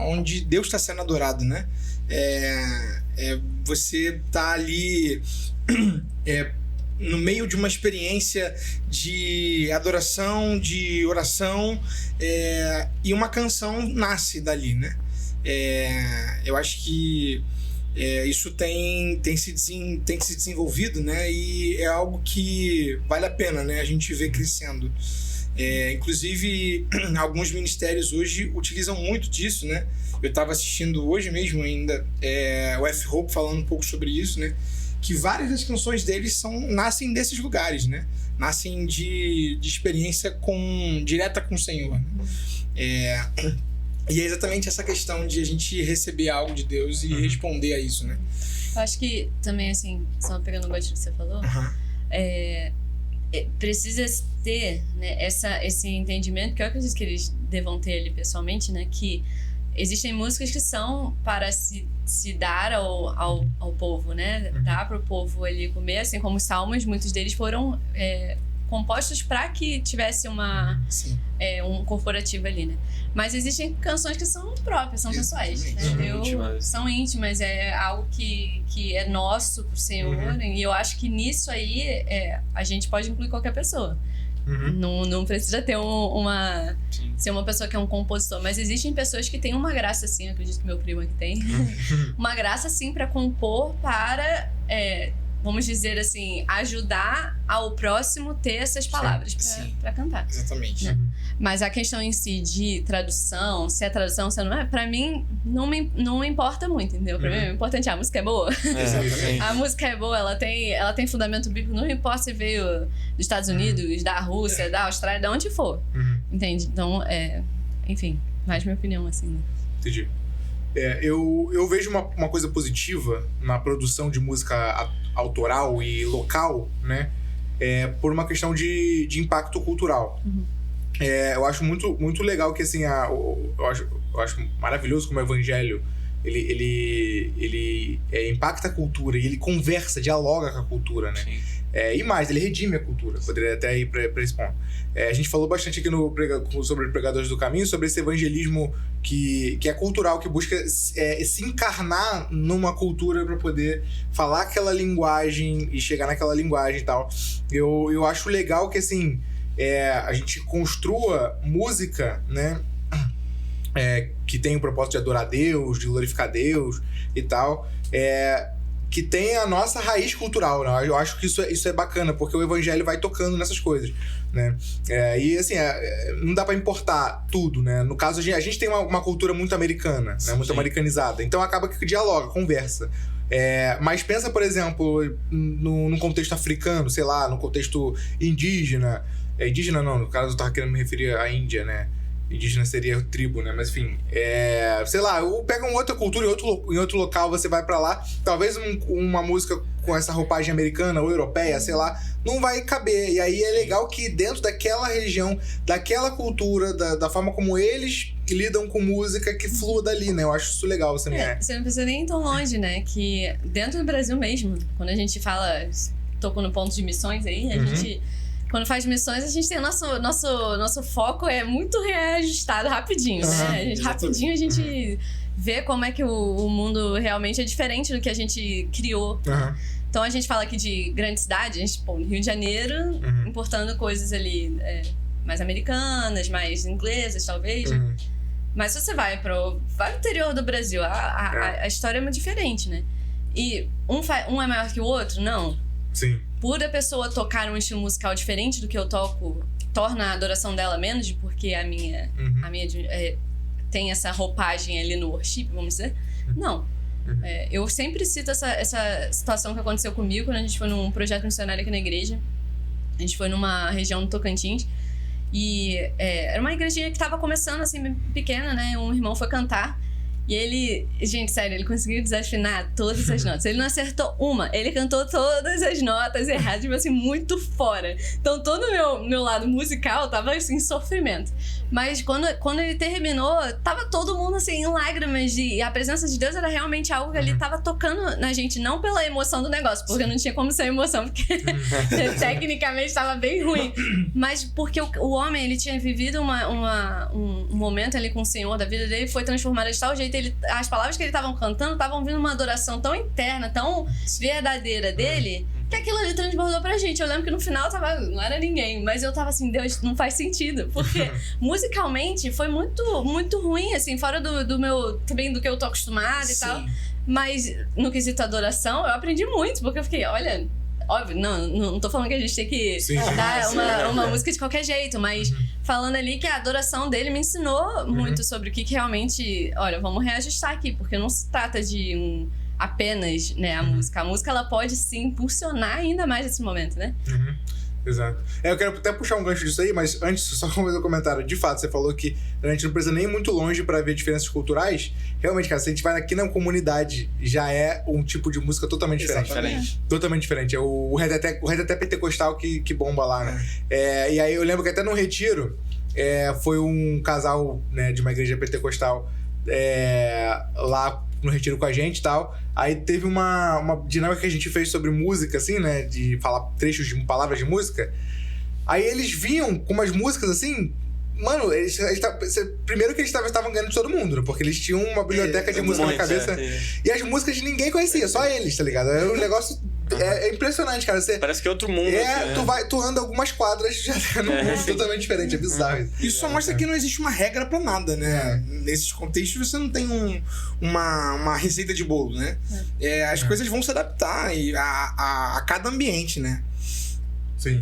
onde Deus está sendo adorado, né? Você tá ali no meio de uma experiência de adoração, de oração, e uma canção nasce dali, né? Eu acho que isso tem se desenvolvido, né? E é algo que vale a pena, né? A gente vê crescendo. Inclusive, alguns ministérios hoje utilizam muito disso, né? Eu estava assistindo hoje mesmo ainda o F-Hope falando um pouco sobre isso, né? Que várias das canções deles nascem desses lugares, né? Nascem de experiência direta com o Senhor, né? E é exatamente essa questão de a gente receber algo de Deus e responder a isso, né? Eu acho que também, assim, só pegando o gancho que você falou, precisa ter, né, esse entendimento, que eu acredito que eles devam ter ali pessoalmente, né? Que existem músicas que são para se dar ao povo, né? Dar para o povo ali comer, assim como os salmos, muitos deles foram compostos para que tivesse um corporativo ali, né? Mas existem canções que são próprias, são pessoais, né? São íntimas, é algo que é nosso pro Senhor, e eu acho que nisso aí a gente pode incluir qualquer pessoa. Não precisa ter ser uma pessoa que é um compositor, mas existem pessoas que têm uma graça, assim, eu acredito que meu primo aqui tem, uma graça, assim, para compor, para vamos dizer assim, ajudar ao próximo ter essas palavras para cantar. Exatamente. Né? Mas a questão em si de tradução, se é tradução, se não é, pra mim não me importa muito, entendeu? Pra mim é importante, a música é boa. A música é boa, ela tem fundamento bíblico, não importa se veio dos Estados Unidos, da Rússia, da Austrália, de onde for. Entende? Então, enfim, mais minha opinião, assim, né? Entendi. Eu vejo uma coisa positiva na produção de música autoral e local, né? Por uma questão de impacto cultural. Eu acho muito, muito legal que, assim, eu acho maravilhoso como o evangelho ele impacta a cultura e ele conversa, dialoga com a cultura, né? E mais, ele redime a cultura. Poderia até ir pra esse ponto. A gente falou bastante aqui sobre Pregadores do Caminho, sobre esse evangelismo que é cultural, que busca se encarnar numa cultura para poder falar aquela linguagem e chegar naquela linguagem e tal. Eu acho legal que, assim, a gente construa música, né? Que tem o propósito de adorar Deus, de glorificar Deus e tal, que tem a nossa raiz cultural, né? Eu acho que isso é bacana, porque o evangelho vai tocando nessas coisas, né? E assim, não dá pra importar tudo, né? No caso, a gente tem uma cultura muito americana, né? Muito americanizada, então acaba que dialoga, conversa. Mas pensa, por exemplo, num contexto africano, sei lá, no contexto indígena. Indígena não, no caso eu tava querendo me referir à Índia, né? Indígena seria tribo, né? Mas enfim, sei lá, pega uma outra cultura em outro local, você vai pra lá, talvez uma música com essa roupagem americana ou europeia, sei lá, não vai caber. E aí é legal que dentro daquela região, daquela cultura, da forma como eles lidam com música, que flua dali, né? Eu acho isso legal. Você não precisa nem ir tão longe, né? Que dentro do Brasil mesmo, quando a gente fala, tocou no ponto de missões aí, a gente... Quando faz missões, a gente tem nosso foco é muito reajustado rapidinho, né? Rapidinho a gente vê como é que o mundo realmente é diferente do que a gente criou. Então a gente fala aqui de grande cidade, a gente, no Rio de Janeiro, importando coisas ali mais americanas, mais inglesas, talvez. Mas se você vai pro interior do Brasil, a história é muito diferente, né? E um é maior que o outro? Não. Sim. Por a pessoa tocar um estilo musical diferente do que eu toco, torna a adoração dela menos, porque a minha tem essa roupagem ali no worship, vamos dizer? Não. Eu sempre cito essa situação que aconteceu comigo quando a gente foi num projeto missionário aqui na igreja. A gente foi numa região do Tocantins e era uma igrejinha que estava começando assim, pequena, né? Um irmão foi cantar. E ele, gente, sério, ele conseguiu desafinar todas as notas. Ele não acertou uma, ele cantou todas as notas erradas, tipo assim, muito fora. Então todo o meu lado musical tava assim, em sofrimento. Mas quando ele terminou, tava todo mundo assim, em lágrimas. E a presença de Deus era realmente algo que ele tava tocando na gente, não pela emoção do negócio, porque não tinha como ser emoção, porque tecnicamente tava bem ruim. Mas porque o homem, ele tinha vivido um momento ali com o Senhor da vida dele, foi transformado de tal jeito. As palavras que ele estavam cantando estavam vindo uma adoração tão interna, tão verdadeira dele, que aquilo ali transbordou pra gente. Eu lembro que no final não era ninguém, mas eu tava assim, Deus, não faz sentido, porque musicalmente foi muito, muito ruim, assim, fora do meu, também do que eu tô acostumada e tal. Mas no quesito adoração, eu aprendi muito, porque eu fiquei, olha, óbvio, não tô falando que a gente tem que dar uma música de qualquer jeito, mas falando ali que a adoração dele me ensinou muito sobre o que realmente... Olha, vamos reajustar aqui, porque não se trata de apenas, né, a música. A música, ela pode, sim, impulsionar ainda mais esse momento, né? Exato. Eu quero até puxar um gancho disso aí, mas antes, só fazer um comentário. De fato, você falou que a gente não precisa nem ir muito longe pra ver diferenças culturais. Realmente, cara, se a gente vai aqui na comunidade, já é um tipo de música totalmente diferente. Totalmente diferente. É o reteté pentecostal que bomba lá, né? E aí eu lembro que até no retiro, foi um casal, né, de uma igreja pentecostal lá no retiro com a gente e tal. Aí teve uma dinâmica que a gente fez sobre música, assim, né? De falar trechos de palavras de música. Aí eles vinham com umas músicas assim... Mano, primeiro que eles estavam ganhando de todo mundo, né? Porque eles tinham uma biblioteca de música na cabeça. E as músicas ninguém conhecia, só eles, tá ligado? É um negócio... É impressionante, cara. Parece que é outro mundo. Tu anda algumas quadras já tá num mundo totalmente diferente. É bizarro. Isso só mostra que não existe uma regra pra nada, né? Nesses contextos você não tem uma receita de bolo, né? As coisas vão se adaptar a cada ambiente, né? Sim.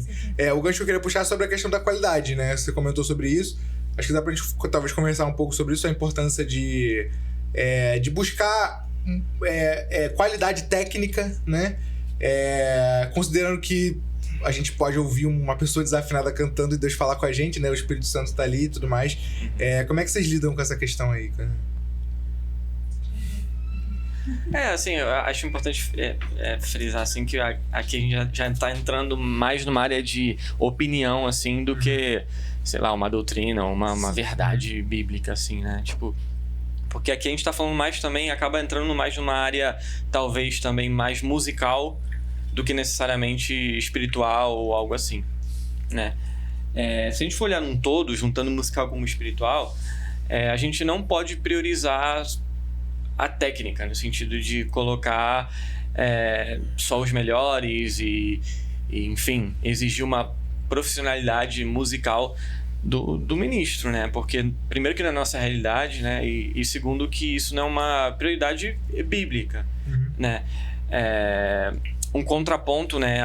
O gancho que eu queria puxar é sobre a questão da qualidade, né? Você comentou sobre isso. Acho que dá pra gente talvez conversar um pouco sobre isso, a importância de buscar qualidade técnica, né? Considerando que a gente pode ouvir uma pessoa desafinada cantando e Deus falar com a gente, né? O Espírito Santo tá ali e tudo mais. Como é que vocês lidam com essa questão aí, cara? Assim, eu acho importante frisar, assim, que aqui a gente já tá entrando mais numa área de opinião, assim, do que, sei lá, uma doutrina, uma verdade bíblica, assim, né? Tipo, porque aqui a gente tá falando mais também, acaba entrando mais numa área, talvez, também mais musical do que necessariamente espiritual ou algo assim, né? Se a gente for olhar num todo, juntando musical como espiritual, a gente não pode priorizar a técnica, no sentido de colocar só os melhores e, enfim, exigir uma profissionalidade musical do ministro, né? Porque, primeiro, que não é a nossa realidade, né? E segundo, que isso não é uma prioridade bíblica, né? Um contraponto, né,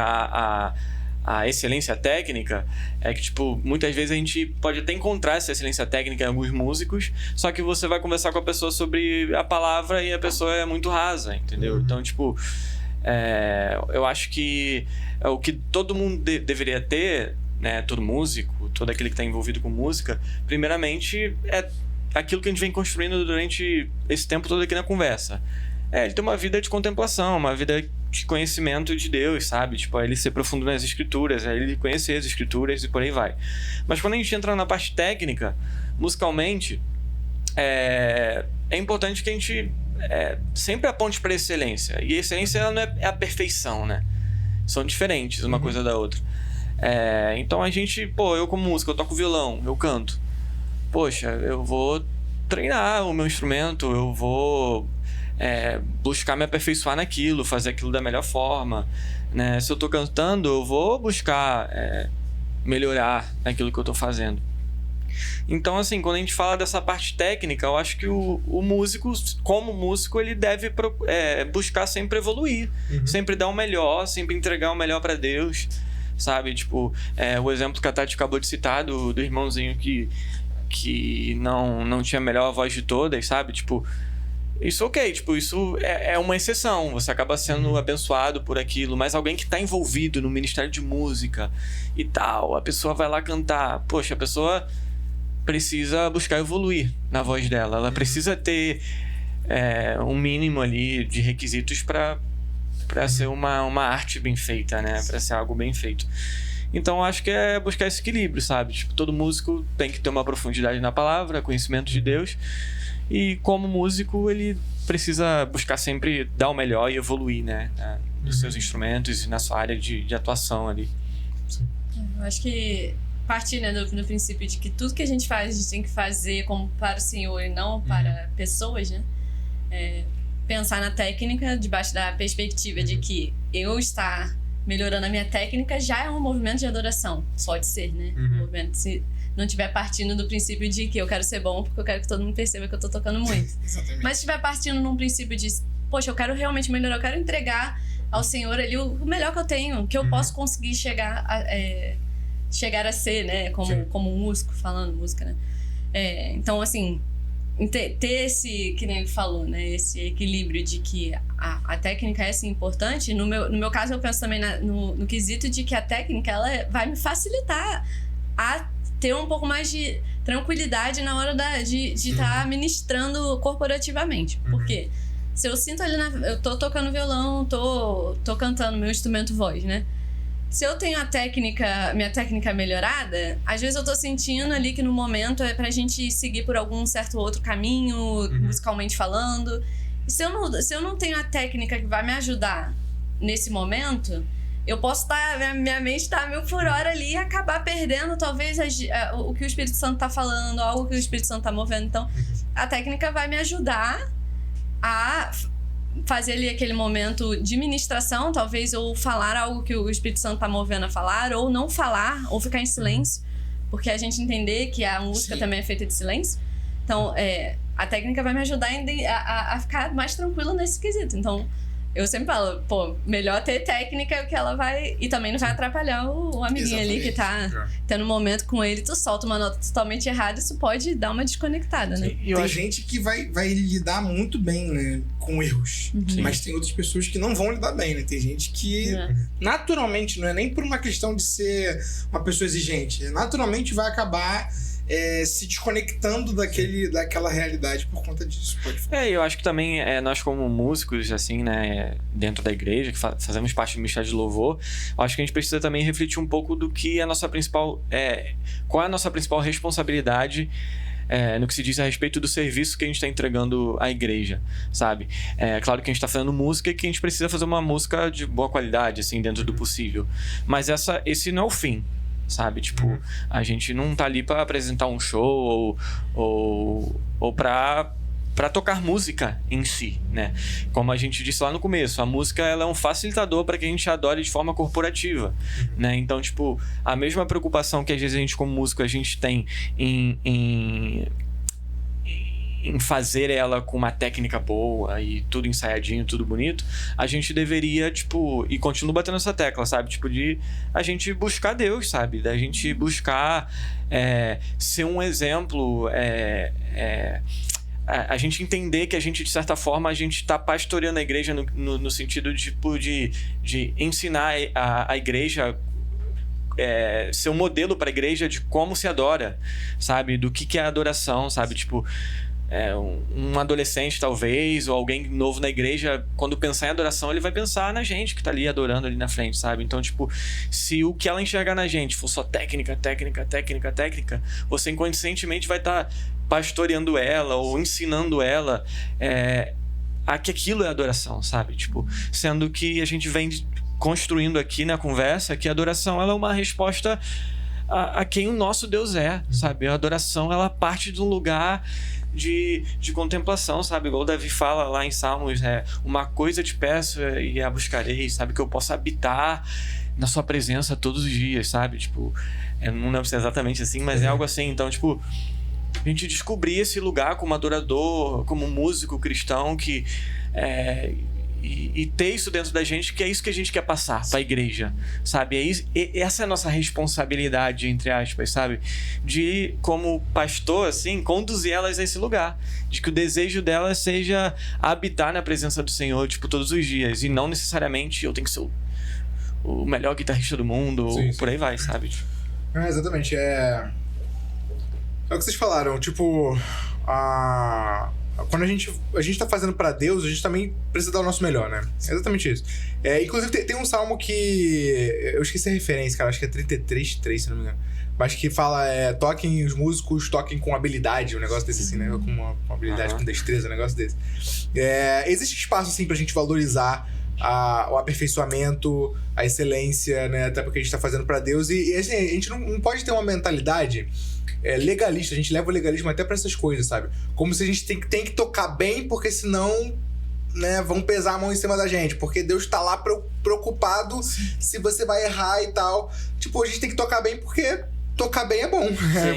a excelência técnica é que, tipo, muitas vezes a gente pode até encontrar essa excelência técnica em alguns músicos, só que você vai conversar com a pessoa sobre a palavra e a pessoa é muito rasa, entendeu? Então, tipo, eu acho que o que todo mundo deveria ter, né, todo músico, todo aquele que está envolvido com música, primeiramente é aquilo que a gente vem construindo durante esse tempo todo aqui na conversa. Ele tem uma vida de contemplação, uma vida de conhecimento de Deus, sabe? Tipo, ele ser profundo nas escrituras, ele conhecer as escrituras e por aí vai. Mas quando a gente entra na parte técnica, musicalmente, é importante que a gente sempre aponte para excelência. E a excelência, ela não é a perfeição, né? São diferentes uma coisa da outra. Então a gente, eu como músico, eu toco violão, eu canto. Poxa, eu vou treinar o meu instrumento, eu vou buscar me aperfeiçoar naquilo, fazer aquilo da melhor forma, né? Se eu tô cantando, eu vou buscar melhorar naquilo que eu tô fazendo. Então, assim, quando a gente fala dessa parte técnica, eu acho que o músico, como músico, ele deve buscar sempre evoluir, sempre dar o melhor, sempre entregar o melhor para Deus, sabe? Tipo, o exemplo que a Tati acabou de citar do irmãozinho que não tinha a melhor voz de todas, sabe? Tipo, isso tipo, isso é uma exceção, você acaba sendo abençoado por aquilo, mas alguém que está envolvido no ministério de música e tal, a pessoa vai lá cantar, poxa, a pessoa precisa buscar evoluir na voz dela, ela precisa ter um mínimo ali de requisitos para ser uma arte bem feita, né? Para ser algo bem feito. Então, acho que é buscar esse equilíbrio, sabe? Tipo, todo músico tem que ter uma profundidade na palavra, conhecimento de Deus. E como músico, ele precisa buscar sempre dar o melhor e evoluir, né? Nos seus instrumentos e na sua área de atuação ali. Eu acho que partir, né, do princípio de que tudo que a gente faz, a gente tem que fazer como para o Senhor e não para pessoas, né? Pensar na técnica debaixo da perspectiva de que eu estar melhorando a minha técnica já é um movimento de adoração. Pode ser, né? Um movimento, se não estiver partindo do princípio de que eu quero ser bom porque eu quero que todo mundo perceba que eu tô tocando muito. Mas se estiver partindo num princípio de, poxa, eu quero realmente melhorar, eu quero entregar ao Senhor ali o melhor que eu tenho, que eu posso conseguir chegar a ser, né? Como músico, falando música, né? Então, assim, ter esse, que nem ele falou, né? Esse equilíbrio de que a técnica é sim importante. No meu caso, eu penso também no quesito de que a técnica, ela vai me facilitar a ter um pouco mais de tranquilidade na hora de estar ministrando corporativamente. Porque se eu sinto ali eu tô tocando violão, tô cantando meu instrumento voz, né? Se eu tenho minha técnica melhorada, às vezes eu tô sentindo ali que no momento é pra gente seguir por algum certo outro caminho, musicalmente falando. E se eu não tenho a técnica que vai me ajudar nesse momento, eu posso minha mente tá 1000 por hora ali e acabar perdendo talvez o que o Espírito Santo tá falando, algo que o Espírito Santo tá movendo. Então, a técnica vai me ajudar a fazer ali aquele momento de ministração, talvez, ou falar algo que o Espírito Santo tá movendo a falar, ou não falar, ou ficar em silêncio, porque a gente entender que a música também é feita de silêncio. Então, a técnica vai me ajudar a ficar mais tranquila nesse quesito. Então, eu sempre falo, melhor ter técnica que ela vai... E também não vai atrapalhar o amiguinho ali que tá tendo um momento com ele, tu solta uma nota totalmente errada, isso pode dar uma desconectada, né? Tem gente que vai lidar muito bem, né, com erros. Mas tem outras pessoas que não vão lidar bem, né? Tem gente que naturalmente, não é nem por uma questão de ser uma pessoa exigente, naturalmente vai acabar se desconectando daquela realidade por conta disso. Pode falar. Eu acho que também nós como músicos, assim, né, dentro da igreja, que fazemos parte do ministério de louvor, acho que a gente precisa também refletir um pouco do que é a nossa principal... qual é a nossa principal responsabilidade no que se diz a respeito do serviço que a gente está entregando à igreja, sabe? É claro que a gente está fazendo música e que a gente precisa fazer uma música de boa qualidade, assim, dentro do possível. Mas esse não é o fim, sabe? Tipo, a gente não tá ali para apresentar um show ou para tocar música em si, né? Como a gente disse lá no começo, a música ela é um facilitador para que a gente adore de forma corporativa, né? Então, tipo, a mesma preocupação que às vezes a gente como músico a gente tem em fazer ela com uma técnica boa e tudo ensaiadinho, tudo bonito, a gente deveria, tipo, e continuo batendo essa tecla, sabe? Tipo, de a gente buscar Deus, sabe? Da gente buscar ser um exemplo, a gente entender que a gente, de certa forma, a gente está pastoreando a igreja no sentido tipo, de ensinar a igreja, ser um modelo para a igreja de como se adora, sabe? Do que é a adoração, sabe? Tipo, um adolescente, talvez, ou alguém novo na igreja, quando pensar em adoração, ele vai pensar na gente que tá ali adorando ali na frente, sabe? Então, tipo, se o que ela enxergar na gente for só técnica, você inconscientemente vai estar pastoreando ela ou ensinando ela a que aquilo é adoração, sabe? Tipo, sendo que a gente vem construindo aqui na conversa que a adoração ela é uma resposta a quem o nosso Deus é, sabe? A adoração, ela parte de um lugar de contemplação, sabe? Igual o Davi fala lá em Salmos, uma coisa te peço e a buscarei, sabe? Que eu possa habitar na sua presença todos os dias, sabe? Tipo, não lembro se é exatamente assim, mas é algo assim. Então, tipo, a gente descobrir esse lugar como adorador, como músico cristão que e ter isso dentro da gente, que é isso que a gente quer passar para a igreja, sabe? Essa é a nossa responsabilidade, entre aspas, sabe? De, como pastor, assim, conduzir elas a esse lugar. De que o desejo delas seja habitar na presença do Senhor, tipo, todos os dias. E não necessariamente eu tenho que ser o melhor guitarrista do mundo, ou por aí vai, sabe? Exatamente. É o que vocês falaram, tipo... Quando a gente tá fazendo pra Deus, a gente também precisa dar o nosso melhor, né? É exatamente isso. Inclusive, tem um salmo que... Eu esqueci a referência, cara. Acho que é 33:3, se não me engano. Mas que fala, toquem os músicos, toquem com habilidade. Um negócio desse assim, né? Com uma habilidade, com destreza, um negócio desse. Existe espaço, assim, pra gente valorizar o aperfeiçoamento, a excelência, né? Até porque a gente tá fazendo pra Deus. E assim, a gente não pode ter uma mentalidade... legalista, a gente leva o legalismo até pra essas coisas, sabe? Como se a gente tem que tocar bem, porque senão, né, vão pesar a mão em cima da gente, porque Deus tá lá preocupado se você vai errar e tal. Tipo, a gente tem que tocar bem porque tocar bem é bom,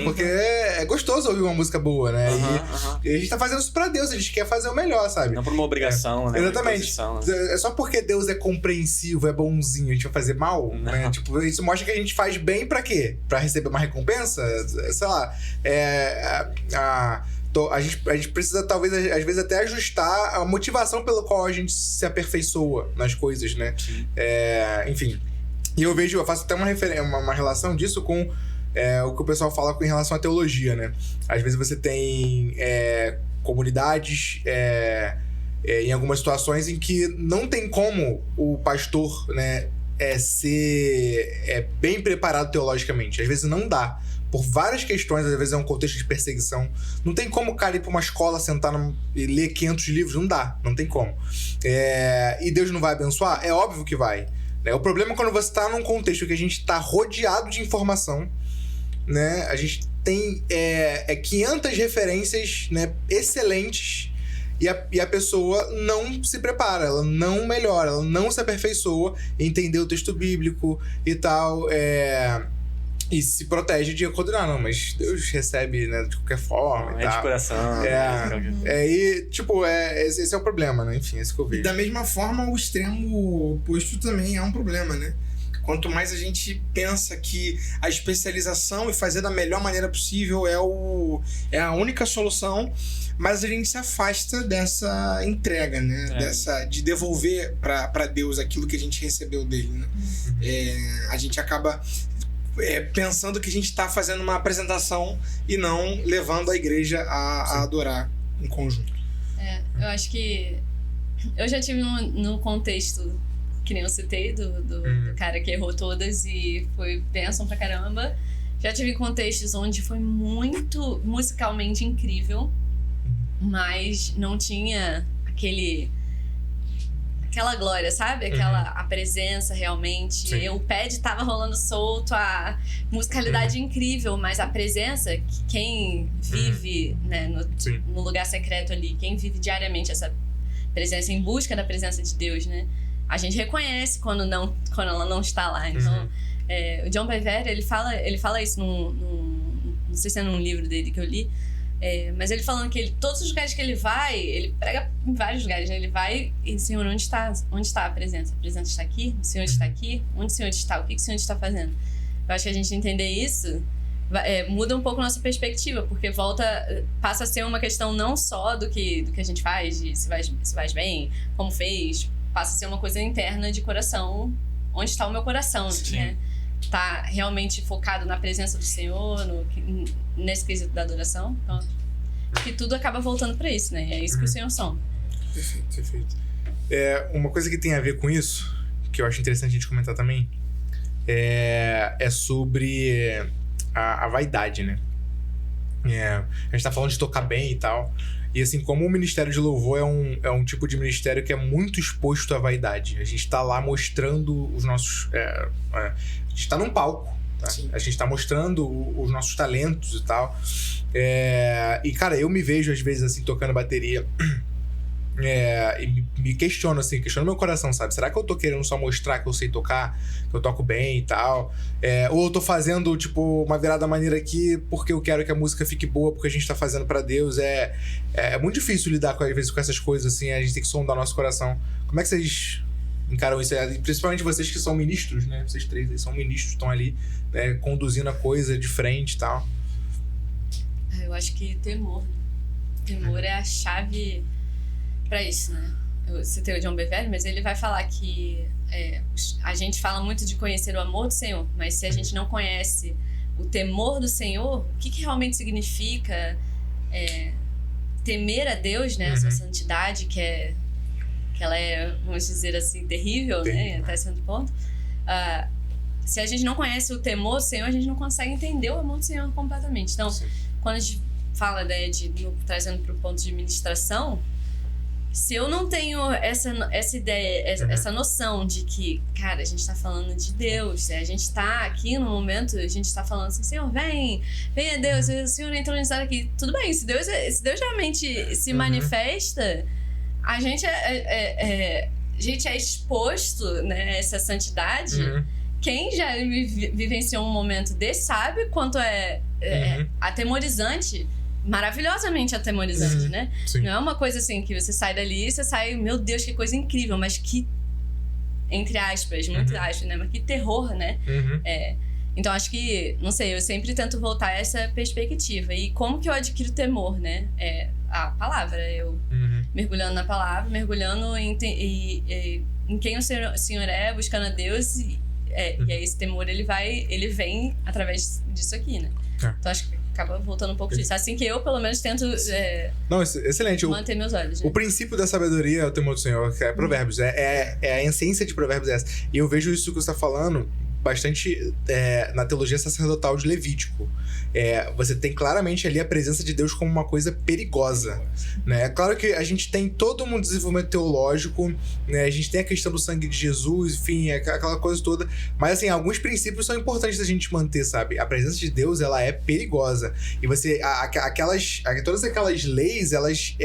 porque é gostoso ouvir uma música boa, né? E a gente tá fazendo isso pra Deus, a gente quer fazer o melhor, sabe? Não por uma obrigação, né? Exatamente. É só porque Deus é compreensivo, é bonzinho, a gente vai fazer mal, né? Tipo, isso mostra que a gente faz bem pra quê? Pra receber uma recompensa? Sei lá. A gente precisa, talvez, às vezes, até ajustar a motivação pela qual a gente se aperfeiçoa nas coisas, né? Enfim. E eu faço até uma relação disso com o que o pessoal fala em relação à teologia, né? Às vezes você tem comunidades em algumas situações em que não tem como o pastor, né, ser bem preparado teologicamente. Às vezes não dá. Por várias questões, às vezes é um contexto de perseguição. Não tem como o cara ir pra uma escola, sentar e ler 500 livros. Não dá, não tem como. E Deus não vai abençoar? É óbvio que vai. O problema é quando você tá num contexto que a gente tá rodeado de informação, né? A gente tem 500 referências, né, excelentes, e a pessoa não se prepara, ela não melhora, ela não se aperfeiçoa em entender o texto bíblico e tal, e se protege de acordo, não, mas Deus recebe, né, de qualquer forma e tal. De coração. E, tipo, esse é o problema, né? Enfim, esse que eu vejo. E da mesma forma, o extremo oposto também é um problema, né? Quanto mais a gente pensa que a especialização e fazer da melhor maneira possível é a única solução, mas a gente se afasta dessa entrega, né? De devolver para Deus aquilo que a gente recebeu dele, né? A gente acaba pensando que a gente está fazendo uma apresentação e não levando a igreja a adorar em conjunto. Eu acho que eu já tive no contexto, que nem eu citei, do cara que errou todas e foi bênção pra caramba. Já tive contextos onde foi muito musicalmente incrível, mas não tinha aquela glória, sabe? A presença realmente. Sim. O pad tava rolando solto, a musicalidade incrível, mas a presença, que quem vive né, no lugar secreto ali, quem vive diariamente essa presença, em busca da presença de Deus, né? A gente reconhece quando ela não está lá. Então, o John Bevere, ele fala isso não sei se é num livro dele que eu li, mas ele falando que todos os lugares que ele vai, ele prega em vários lugares, né? Ele vai e, Senhor, onde está a presença? A presença está aqui? O Senhor está aqui? Onde o Senhor está? O que o Senhor está fazendo? Eu acho que a gente entender isso muda um pouco a nossa perspectiva, porque passa a ser uma questão não só do que a gente faz, de se vais bem, como fez, passa a ser uma coisa interna de coração, onde está o meu coração, né? Tá realmente focado na presença do Senhor, nesse quesito da adoração. Então, que tudo acaba voltando para isso, né? É isso que o Senhor são. Perfeito. Uma coisa que tem a ver com isso, que eu acho interessante a gente comentar também, é sobre a vaidade, né? A gente tá falando de tocar bem e tal. E assim, como o Ministério de Louvor é um tipo de ministério que é muito exposto à vaidade. A gente tá lá mostrando os nossos... a gente tá num palco, tá? A gente tá mostrando os nossos talentos e tal. E, cara, eu me vejo às vezes assim, tocando bateria... e me questiono meu coração, sabe? Será que eu tô querendo só mostrar que eu sei tocar, que eu toco bem e tal? Ou eu tô fazendo, tipo, uma virada maneira aqui porque eu quero que a música fique boa, porque a gente tá fazendo pra Deus. É muito difícil lidar, às vezes, com essas coisas, assim. A gente tem que sondar nosso coração. Como é que vocês encaram isso? Principalmente vocês que são ministros, né? Vocês três aí são ministros, estão ali, né, conduzindo a coisa de frente e tal. Eu acho que temor é a chave pra isso, né? Eu citei o John Bevere, mas ele vai falar que a gente fala muito de conhecer o amor do Senhor, mas se a gente não conhece o temor do Senhor, o que realmente significa temer a Deus, né? Essa santidade que ela é, vamos dizer assim, terrível, né? Até certo ponto. Se a gente não conhece o temor do Senhor, a gente não consegue entender o amor do Senhor completamente. Então, quando a gente fala trazendo para o ponto de ministração, se eu não tenho essa ideia, essa noção de que, cara, a gente tá falando de Deus, a gente tá aqui no momento, a gente tá falando assim, Senhor, venha Deus, o Senhor entrou nesse aqui. Tudo bem, se Deus realmente se manifesta, a gente é exposto, né, a essa santidade. Quem já vivenciou um momento desse sabe quanto é atemorizante, maravilhosamente atemorizante, né? Sim. Não é uma coisa assim que você sai dali e você sai, meu Deus, que coisa incrível, mas que, entre aspas, muito aspas, né? Mas que terror, né? Então acho que, não sei, eu sempre tento voltar a essa perspectiva. E como que eu adquiro temor, né? A palavra, eu mergulhando na palavra, mergulhando em quem o Senhor é, buscando a Deus, e aí esse temor ele vem através disso aqui, né? Então acho que acaba voltando um pouco disso. Assim que eu, pelo menos, tento excelente. manter meus olhos. Né? O princípio da sabedoria é o temor do Senhor, que é Provérbios. A essência de Provérbios é essa. E eu vejo isso que você está falando bastante na teologia sacerdotal de Levítico. Você tem claramente ali a presença de Deus como uma coisa perigosa, né? É claro que a gente tem todo um desenvolvimento teológico, né? A gente tem a questão do sangue de Jesus, enfim, aquela coisa toda, mas assim, alguns princípios são importantes da gente manter, sabe? A presença de Deus, ela é perigosa, e você, todas aquelas leis, elas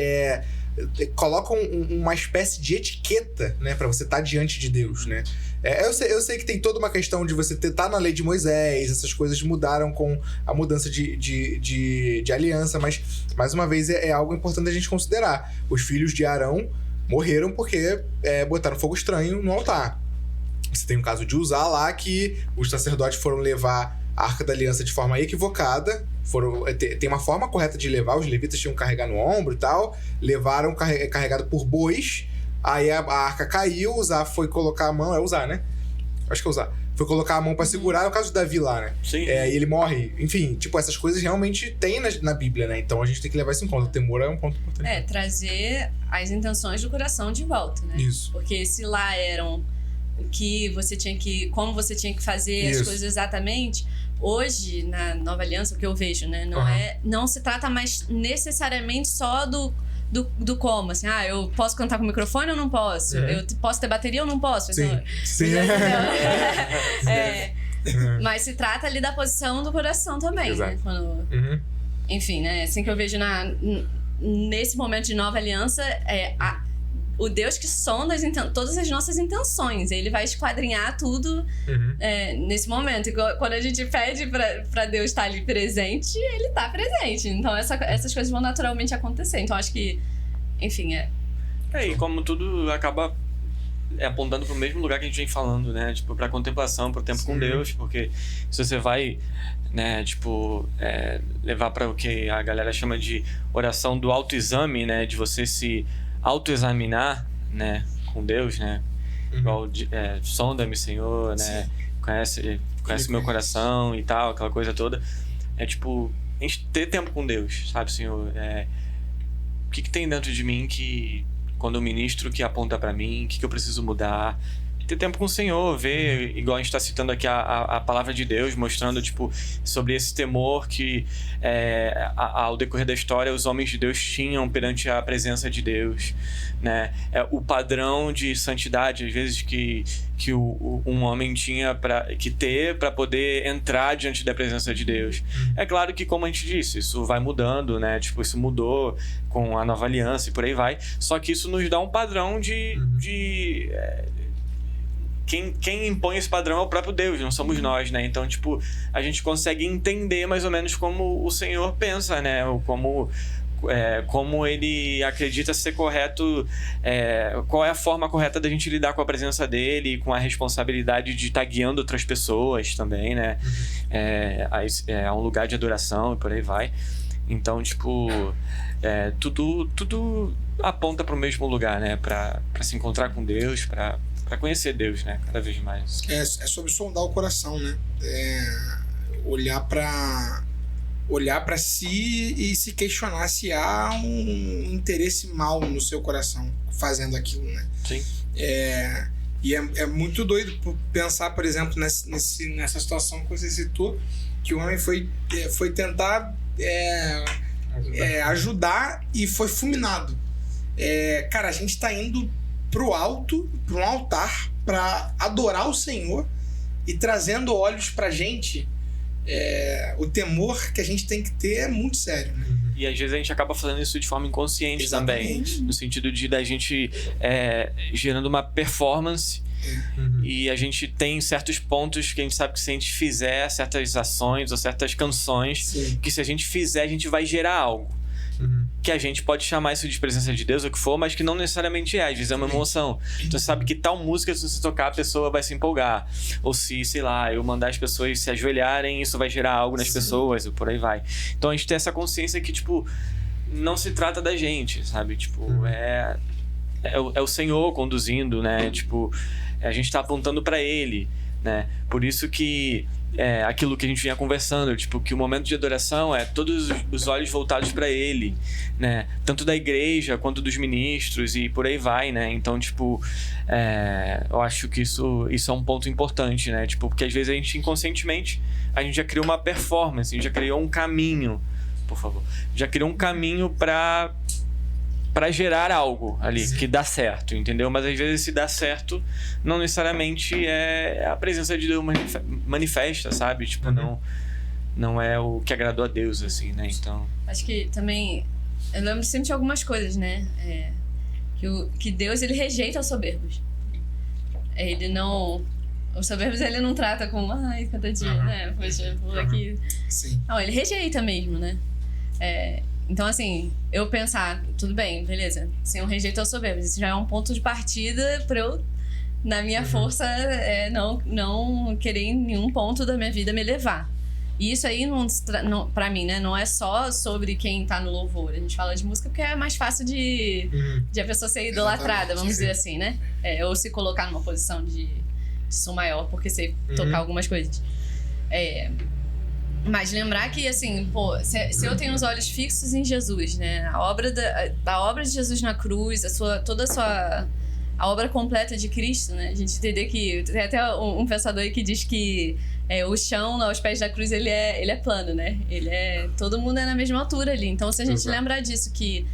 colocam uma espécie de etiqueta, né, pra você estar diante de Deus, né? Eu sei que tem toda uma questão de você estar na lei de Moisés, essas coisas mudaram com a mudança de aliança, mas, mais uma vez, é algo importante a gente considerar. Os filhos de Arão morreram porque botaram fogo estranho no altar. Você tem o caso de Uzá lá, que os sacerdotes foram levar a Arca da Aliança de forma equivocada. Tem uma forma correta de levar, os levitas tinham que carregar no ombro e tal, levaram carregado por bois. Aí a arca caiu, Uzá foi colocar a mão... É Uzá, né? Acho que é Uzá. Foi colocar a mão pra segurar, é o caso do Davi lá, né? Sim. E ele morre. Enfim, tipo, essas coisas realmente tem na Bíblia, né? Então a gente tem que levar isso em conta. O temor é um ponto importante. Trazer as intenções do coração de volta, né? Isso. Porque se lá eram como você tinha que fazer as coisas exatamente. Hoje, na Nova Aliança, o que eu vejo, né? Não se trata mais necessariamente só do como, assim, eu posso cantar com o microfone ou não posso? Eu posso ter bateria ou não posso? Sim. Mas se trata ali da posição do coração também, né? Quando, enfim, né? Assim que eu vejo nesse momento de Nova Aliança, o Deus que sonda todas as nossas intenções. Ele vai esquadrinhar tudo nesse momento. E quando a gente pede pra Deus estar ali presente, ele tá presente. Então essas coisas vão naturalmente acontecer. Então acho que, enfim, e como tudo acaba apontando pro mesmo lugar que a gente vem falando, né? Tipo, pra contemplação, pro tempo com Deus. Porque se você vai, né, tipo, levar pra o que a galera chama de oração do autoexame, né? De você se autoexaminar, né, com Deus, né? Igual, sonda-me, Senhor, né? Conhece meu coração e tal, aquela coisa toda. Tipo, a gente ter tempo com Deus, sabe, Senhor? O que tem dentro de mim que, quando eu ministro, que aponta pra mim, o que eu preciso mudar? Ter tempo com o Senhor, ver, igual a gente está citando aqui a palavra de Deus, mostrando, tipo, sobre esse temor que ao decorrer da história os homens de Deus tinham perante a presença de Deus, né? O padrão de santidade, às vezes, que um homem tinha que ter para poder entrar diante da presença de Deus. É claro que, como a gente disse, isso vai mudando, né? Tipo, isso mudou com a Nova Aliança e por aí vai, só que isso nos dá um padrão quem impõe esse padrão é o próprio Deus, não somos nós, né? Então, tipo, a gente consegue entender mais ou menos como o Senhor pensa, né? Como ele acredita ser correto, qual é a forma correta da gente lidar com a presença dele, com a responsabilidade de estar guiando outras pessoas também, né? É um lugar de adoração e por aí vai. Então, tipo, tudo aponta para o mesmo lugar, né? Para se encontrar com Deus, para conhecer Deus, né? Cada vez mais. É sobre sondar o coração, né? Olhar para si e se questionar se há um interesse mal no seu coração fazendo aquilo, né? Sim. E é muito doido pensar, por exemplo, nessa situação que você citou, que o homem foi tentar ajudar e foi fulminado. Cara, a gente está indo pro alto, para um altar, para adorar o Senhor e trazendo olhos pra gente. O temor que a gente tem que ter é muito sério, né? E às vezes a gente acaba fazendo isso de forma inconsciente também, no sentido da gente gerando uma performance. E a gente tem certos pontos que a gente sabe que se a gente fizer certas ações ou certas canções, que se a gente fizer a gente vai gerar algo. Que a gente pode chamar isso de presença de Deus ou o que for, mas que não necessariamente às vezes é uma emoção. Então você sabe que tal música, se você tocar, a pessoa vai se empolgar. Ou se, sei lá, eu mandar as pessoas se ajoelharem, isso vai gerar algo nas pessoas, e por aí vai. Então a gente tem essa consciência que, tipo, não se trata da gente, sabe? Tipo, é o Senhor conduzindo, né? Tipo, a gente tá apontando pra Ele, né? Por isso que aquilo que a gente vinha conversando, tipo, que o momento de adoração é todos os olhos voltados para Ele, né? Tanto da igreja quanto dos ministros e por aí vai, né? Então, tipo, eu acho que isso é um ponto importante, né? Tipo, porque às vezes a gente inconscientemente a gente já criou uma performance, a gente já criou um caminho, por favor, já criou um caminho para gerar algo ali que dá certo, entendeu? Mas às vezes se dá certo, não necessariamente é a presença de Deus manifesta, sabe? Tipo, não é o que agradou a Deus, assim, né? Então... Acho que também... Eu lembro sempre de algumas coisas, né? Que Deus, ele rejeita os soberbos. Ele não... Os soberbos, ele não trata como... Ai, cantadinha, né? Poxa, vou aqui... Sim. Não, ele rejeita mesmo, né? Então, assim, eu pensar, tudo bem, beleza, sem um rejeito aos soberbos, isso já é um ponto de partida pra eu, na minha força, não querer em nenhum ponto da minha vida me levar. E isso aí, pra mim, né, não é só sobre quem tá no louvor. A gente fala de música porque é mais fácil de a pessoa ser idolatrada, vamos dizer assim, né? Ou se colocar numa posição de som maior, porque sei tocar algumas coisas. Mas lembrar que, assim, pô, se eu tenho os olhos fixos em Jesus, né? A obra de Jesus na cruz, toda a sua a obra completa de Cristo, né? A gente entender que tem até um pensador aí que diz que o chão aos pés da cruz ele é plano, né? Todo mundo é na mesma altura ali. Então, se a gente lembrar disso, que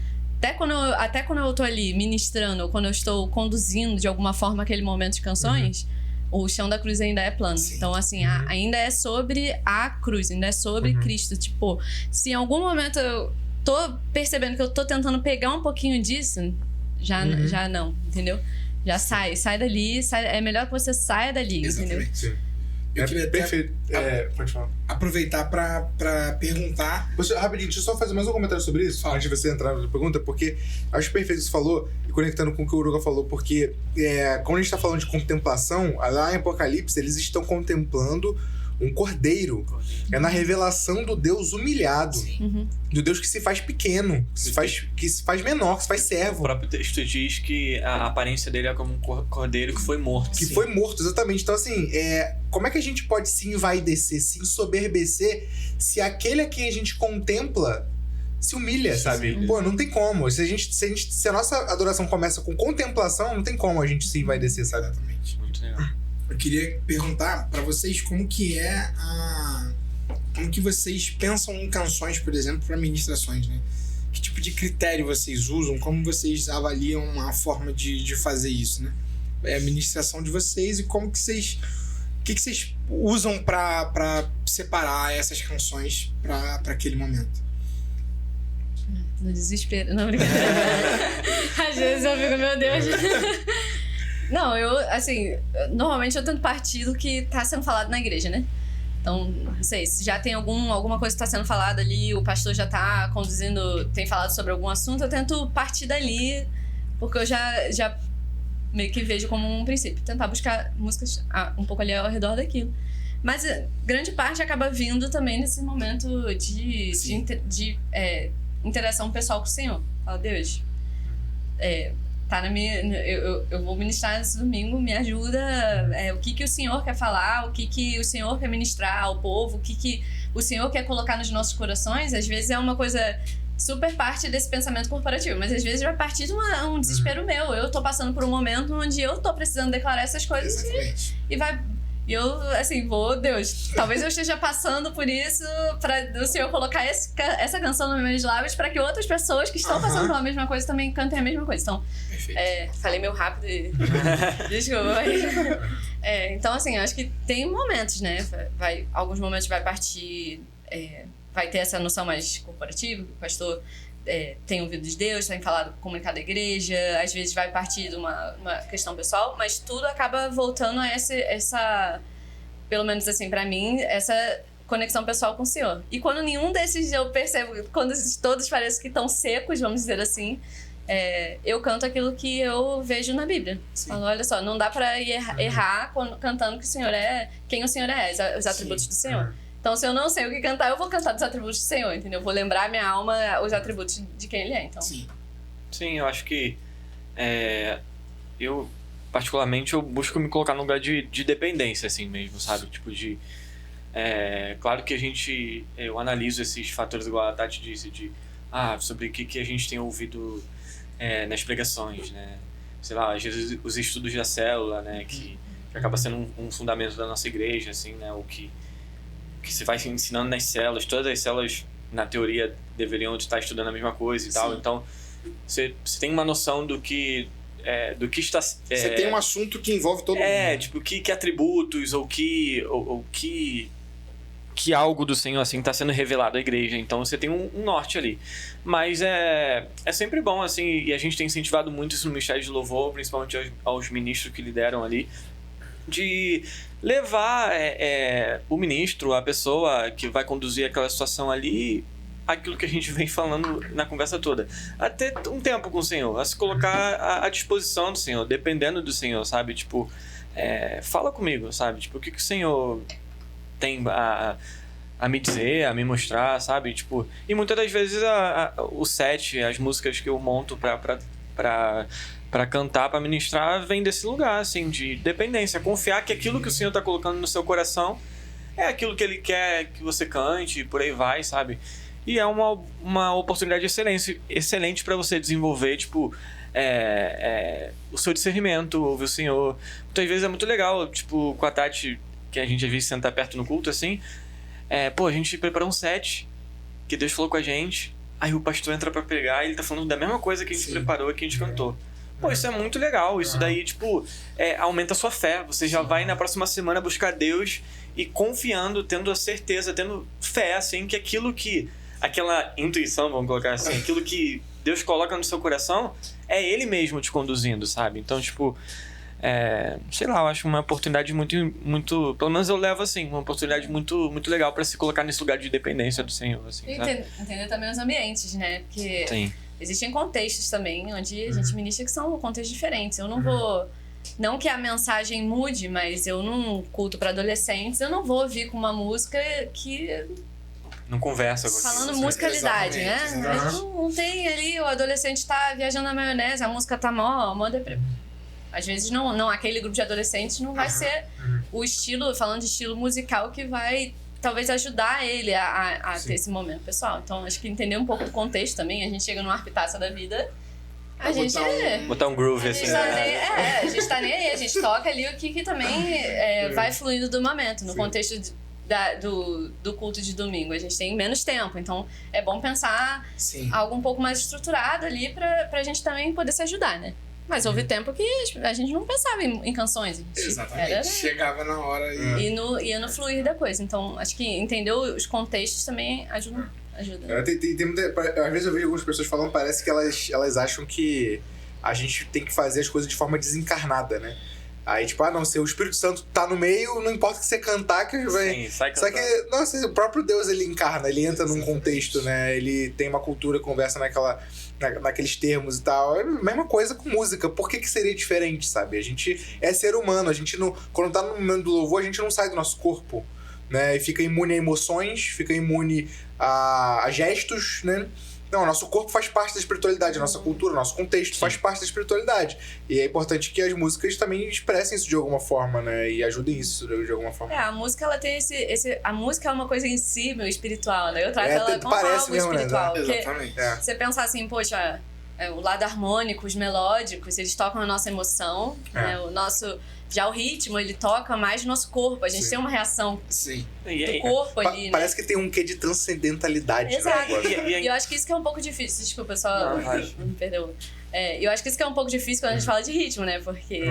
até quando eu tô ali ministrando, ou quando eu estou conduzindo de alguma forma aquele momento de canções, o chão da cruz ainda é plano. Sim. Então, assim, ainda é sobre a cruz, ainda é sobre Cristo. Tipo, se em algum momento eu tô percebendo que eu tô tentando pegar um pouquinho disso, já não, entendeu? Já sai dali, é melhor que você saia dali, exatamente. Entendeu? Eu queria perfeito. Pode falar. Aproveitar pra perguntar. Rapidinho, deixa eu só fazer mais um comentário sobre isso, antes de você entrar na pergunta, porque acho perfeito o que você falou, e conectando com o que o Uruga falou, porque quando a gente tá falando de contemplação, lá em Apocalipse, eles estão contemplando um cordeiro. É na revelação do Deus humilhado. Do Deus que se faz pequeno, que se faz menor, que se faz servo. O próprio texto diz que a aparência dele é como um cordeiro que foi morto. Que foi morto, exatamente. Então, assim, como é que a gente pode se envaidecer, se ensoberbecer, se aquele a quem a gente contempla se humilha, sabe? Pô, não tem como. Se a nossa adoração começa com contemplação, não tem como a gente se envaidecer, sabe? Exatamente. Muito legal. Eu queria perguntar pra vocês como que vocês pensam em canções, por exemplo, para ministrações, né? Que tipo de critério vocês usam? Como vocês avaliam a forma de fazer isso, né? É a ministração de vocês e como que vocês... O que vocês usam pra separar essas canções pra aquele momento? No desespero. Não, brincadeira. Às vezes eu fico, meu Deus... Não, normalmente eu tento partir do que tá sendo falado na igreja, né? Então, não sei, se já tem alguma coisa que tá sendo falada ali, o pastor já tá conduzindo, tem falado sobre algum assunto, eu tento partir dali, porque eu já meio que vejo como um princípio. Tentar buscar músicas um pouco ali ao redor daquilo. Mas grande parte acaba vindo também nesse momento de interação pessoal com o Senhor. Fala, Deus, tá na minha... Eu vou ministrar esse domingo, me ajuda. O que o Senhor quer falar, o que o Senhor quer ministrar ao povo, o que o Senhor quer colocar nos nossos corações. Às vezes é uma coisa super parte desse pensamento corporativo, mas às vezes vai partir de um desespero meu. Eu tô passando por um momento onde eu tô precisando declarar essas coisas e vai... E eu, assim, Deus, talvez eu esteja passando por isso para o Senhor colocar essa canção nos meus lábios para que outras pessoas que estão passando pela mesma coisa também cantem a mesma coisa. Então, falei meio rápido e... Desculpa. Então, assim, eu acho que tem momentos, né? Alguns momentos vai partir... vai ter essa noção mais corporativa, que o pastor tem ouvido de Deus, tem falado, comunicado à igreja, às vezes vai partir de uma questão pessoal, mas tudo acaba voltando a essa, pelo menos assim, pra mim, essa conexão pessoal com o Senhor. E quando nenhum desses eu percebo, quando todos parecem que estão secos, vamos dizer assim, eu canto aquilo que eu vejo na Bíblia. Falo, olha só, não dá pra errar cantando que o Senhor quem o Senhor é, os atributos do Senhor. Então, se eu não sei o que cantar, eu vou cantar dos atributos do Senhor, entendeu? Eu vou lembrar minha alma os atributos de quem Ele é, então. Sim, eu acho que eu, particularmente, eu busco me colocar num lugar de dependência, assim mesmo, sabe? Tipo de... claro que eu analiso esses fatores, igual a Tati disse, sobre o que a gente tem ouvido nas pregações, né? Sei lá, às vezes os estudos da célula, né? Que acaba sendo um fundamento da nossa igreja, assim, né? O que se vai ensinando nas células, todas as células, na teoria, deveriam estar estudando a mesma coisa e tal. Então, você tem uma noção do que está... Você tem um assunto que envolve todo mundo. Tipo, que atributos ou que algo do Senhor, assim, está sendo revelado à igreja. Então, você tem um norte ali. Mas é sempre bom, assim, e a gente tem incentivado muito isso no Ministério de Louvor, principalmente aos ministros que lideram ali, de levar o ministro, a pessoa que vai conduzir aquela situação ali, aquilo que a gente vem falando na conversa toda, a ter um tempo com o Senhor, a se colocar à disposição do Senhor, dependendo do Senhor, sabe? Tipo, fala comigo, sabe? Tipo, o que o Senhor tem a me dizer, a me mostrar, sabe? Tipo, e muitas das vezes o set, as músicas que eu monto para cantar, para ministrar, vem desse lugar, assim, de dependência. Confiar que aquilo que o Senhor está colocando no seu coração é aquilo que Ele quer que você cante, e por aí vai, sabe? E é uma oportunidade excelente para você desenvolver, tipo, o seu discernimento, ouvir o Senhor. Muitas vezes é muito legal, tipo, com a Tati, que a gente às vezes senta perto no culto, assim, a gente preparou um set que Deus falou com a gente, aí o pastor entra pra pregar e ele tá falando da mesma coisa que a gente preparou e que a gente cantou. Pô, isso é muito legal. Isso daí, tipo, aumenta a sua fé. Você já vai na próxima semana buscar Deus e confiando, tendo a certeza, tendo fé, assim, que aquela intuição, vamos colocar assim, aquilo que Deus coloca no seu coração é Ele mesmo te conduzindo, sabe? Então, tipo, sei lá, eu acho uma oportunidade muito, pelo menos eu levo assim, uma oportunidade muito, muito legal pra se colocar nesse lugar de dependência do Senhor, assim, E sabe? entender também os ambientes, né? Porque Sim. existem contextos também onde a gente ministra que são contextos diferentes. Eu não vou... Não que a mensagem mude, mas eu num culto para adolescentes, eu não vou vir com uma música que... Não conversa com Falando você. musicalidade, né? Exatamente. Mas não tem ali, o adolescente tá viajando na maionese, a música tá mó deprê. Às vezes não, aquele grupo de adolescentes não vai ser o estilo, falando de estilo musical, que vai talvez ajudar ele a ter esse momento pessoal. Então, acho que entender um pouco do contexto também, a gente chega numa arpitaça da vida, a gente Botar um groove assim. a gente tá nem aí, a gente toca ali o que também vai fluindo do momento, no contexto do culto de domingo. A gente tem menos tempo, então é bom pensar algo um pouco mais estruturado ali pra gente também poder se ajudar, né? Mas houve tempo que a gente não pensava em canções. Exatamente. Chegava na hora e... Ia no fluir da coisa. Então, acho que entender os contextos também ajuda. Às vezes eu vejo algumas pessoas falando, parece que elas acham que a gente tem que fazer as coisas de forma desencarnada, né? Aí, tipo, não, se o Espírito Santo tá no meio, não importa o que você cantar, que vai... Sim, sai Só cantando. que, nossa, o próprio Deus, ele encarna, ele entra num contexto, né? Ele tem uma cultura, conversa naqueles termos e tal. É a mesma coisa com música. Por que seria diferente, sabe? A gente é ser humano, a gente não... Quando tá no momento do louvor, a gente não sai do nosso corpo, né? E fica imune a emoções, fica imune a gestos, né? Não, nosso corpo faz parte da espiritualidade, a nossa cultura, nosso contexto faz parte da espiritualidade. E é importante que as músicas também expressem isso de alguma forma, né? E ajudem isso de alguma forma. A música, ela tem a música é uma coisa em si, meu, espiritual, né? Eu trato ela como parece algo mesmo, espiritual. né? Porque Exatamente. você pensar assim, poxa, o lado harmônico, os melódicos, eles tocam a nossa emoção, né? Já o ritmo, ele toca mais no nosso corpo. A gente tem uma reação do corpo ali, né? Parece que tem um quê de transcendentalidade. Exato. Né? E eu acho que isso que é um pouco difícil. Desculpa, só... me perdoa. Eu acho que isso que é um pouco difícil quando a gente fala de ritmo, né? Porque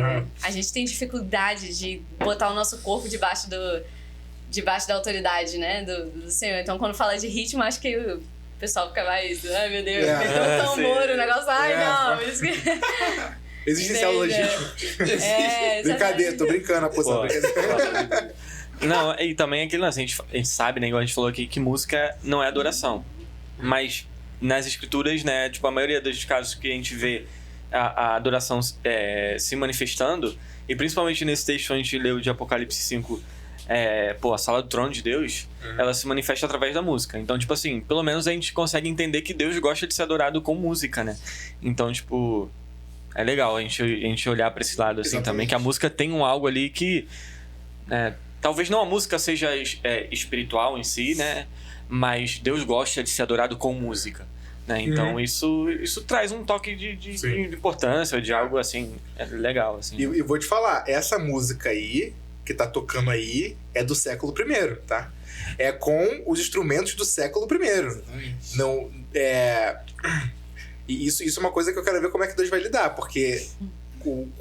a gente tem dificuldade de botar o nosso corpo debaixo da autoridade, né? Do Senhor. Então, quando fala de ritmo, acho que o pessoal fica mais... Ai, meu Deus, meteu um tambor, o negócio... Ai, não, isso que... Existem células de ritmo. Brincadeira, tô brincando, brincadeira. Não, e também aquele lance, a gente sabe, né, igual a gente falou aqui, que música não é adoração. Mas nas escrituras, né, tipo, a maioria dos casos que a gente vê a adoração se manifestando, e principalmente nesse texto onde a gente leu de Apocalipse 5, a sala do trono de Deus, ela se manifesta através da música. Então, tipo assim, pelo menos a gente consegue entender que Deus gosta de ser adorado com música, né? Então, tipo... É legal a gente olhar pra esse lado assim também, que a música tem algo ali que... talvez não a música seja espiritual em si, né? Mas Deus gosta de ser adorado com música, né? Então isso traz um toque de importância, de algo assim, legal. Assim, e vou te falar, essa música aí, que tá tocando aí, é do século I, tá? É com os instrumentos do século I. Não, E isso é uma coisa que eu quero ver como é que Deus vai lidar, porque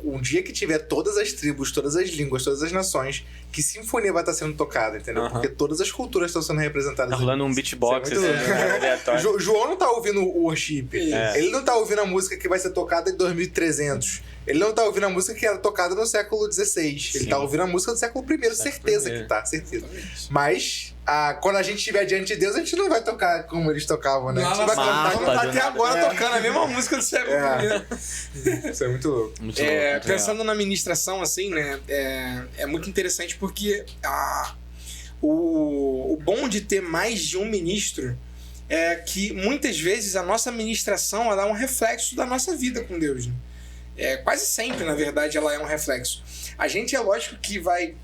um dia que tiver todas as tribos, todas as línguas, todas as nações, que sinfonia vai estar sendo tocada, entendeu? Porque todas as culturas estão sendo representadas. Tá rolando um beatbox assim, João não tá ouvindo o worship. Ele não tá ouvindo a música que vai ser tocada em 2300. Ele não tá ouvindo a música que era tocada no século XVI. Ele tá ouvindo a música do século I. Certeza que tá, certeza. Mas... quando a gente estiver diante de Deus, a gente não vai tocar como eles tocavam, né? A gente vai cantar até agora tocando a mesma música do século I. Isso é muito louco. Pensando na ministração, assim, né? É muito interessante porque o bom de ter mais de um ministro é que muitas vezes a nossa ministração ela é um reflexo da nossa vida com Deus, né? Quase sempre, na verdade, ela é um reflexo. A gente é lógico que vai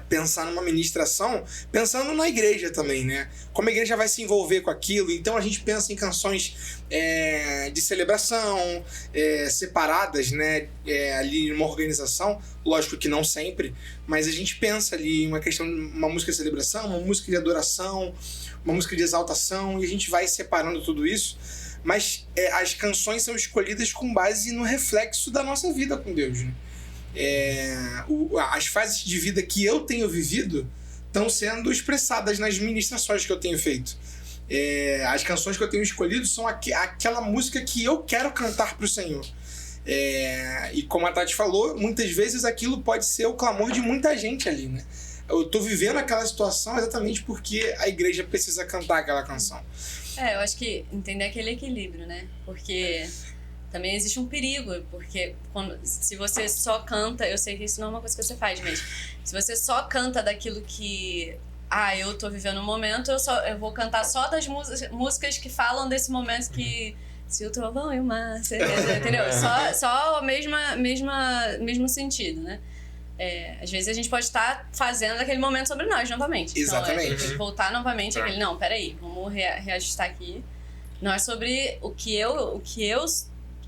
pensar numa ministração, pensando na igreja também, né? Como a igreja vai se envolver com aquilo. Então a gente pensa em canções de celebração, separadas, né? Ali numa organização, lógico que não sempre, mas a gente pensa ali em uma questão, uma música de celebração, uma música de adoração, uma música de exaltação, e a gente vai separando tudo isso. Mas as canções são escolhidas com base no reflexo da nossa vida com Deus, né? As fases de vida que eu tenho vivido estão sendo expressadas nas ministrações que eu tenho feito. As canções que eu tenho escolhido são aquela música que eu quero cantar para o Senhor. E como a Tati falou, muitas vezes aquilo pode ser o clamor de muita gente ali, né? Eu tô vivendo aquela situação exatamente porque a igreja precisa cantar aquela canção. Eu acho que entender aquele equilíbrio, né? Porque também existe um perigo, porque se você só canta, eu sei que isso não é uma coisa que você faz, mas se você só canta daquilo que eu tô vivendo um momento, eu vou cantar só das músicas que falam desse momento que se o trovão e o mar, entendeu? Só o mesmo sentido, né? Às vezes a gente pode estar fazendo aquele momento sobre nós novamente. Exatamente. Então, tem que voltar novamente àquele, não, peraí, vamos reajustar aqui. Não é sobre o que eu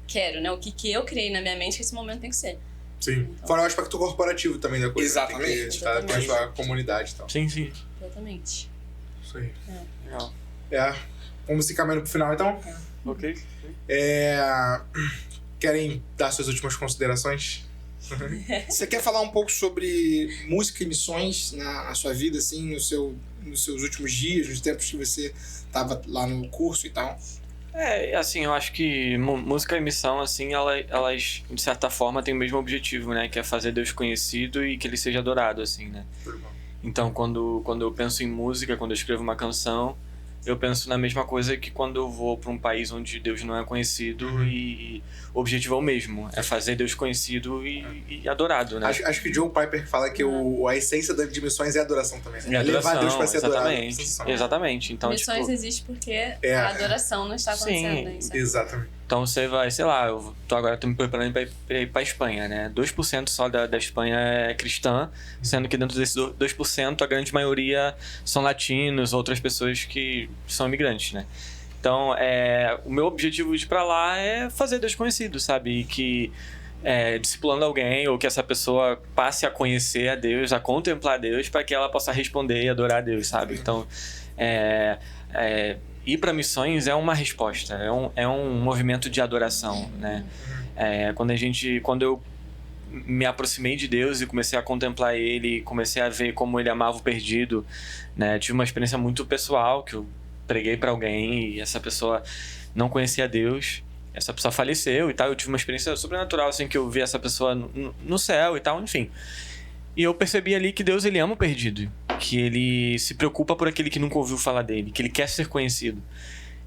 quero, né? O que eu criei na minha mente que esse momento tem que ser. Sim. Então, fora o aspecto corporativo também da coisa. Exatamente. Tem que estar com a comunidade e tal. Sim, sim. Exatamente. Isso aí. Legal. Vamos se caminhando pro final, então? Ok. Querem dar suas últimas considerações? Você quer falar um pouco sobre música e missões na sua vida, assim, nos seus últimos dias, nos tempos que você estava lá no curso e tal? Assim, eu acho que música e missão, assim, elas, de certa forma, têm o mesmo objetivo, né? Que é fazer Deus conhecido e que Ele seja adorado, assim, né? Então, quando eu penso em música, quando eu escrevo uma canção, eu penso na mesma coisa que quando eu vou para um país onde Deus não é conhecido e o objetivo é o mesmo, é fazer Deus conhecido e adorado, né? Acho que o Joe Piper fala que a essência de missões é adoração também. É adoração, levar Deus para ser adorado. Exatamente. Então, missões existe porque a adoração não está acontecendo. Sim, exatamente. Então você vai, sei lá, eu tô me preparando para ir para Espanha, né? 2% só da Espanha é cristã, sendo que dentro desses 2% a grande maioria são latinos, outras pessoas que são imigrantes, né? Então, o meu objetivo de ir para lá é fazer Deus conhecido, sabe? E que discipulando alguém ou que essa pessoa passe a conhecer a Deus, a contemplar a Deus, para que ela possa responder e adorar a Deus, sabe? Então, ir para missões é uma resposta, é um movimento de adoração, né? Quando eu me aproximei de Deus e comecei a contemplar Ele, comecei a ver como Ele amava o perdido, né? Tive uma experiência muito pessoal que eu preguei para alguém e essa pessoa não conhecia Deus, essa pessoa faleceu e tal. Eu tive uma experiência sobrenatural, assim, que eu vi essa pessoa no céu e tal, enfim. E eu percebi ali que Deus, Ele ama o perdido, que Ele se preocupa por aquele que nunca ouviu falar dele, que Ele quer ser conhecido,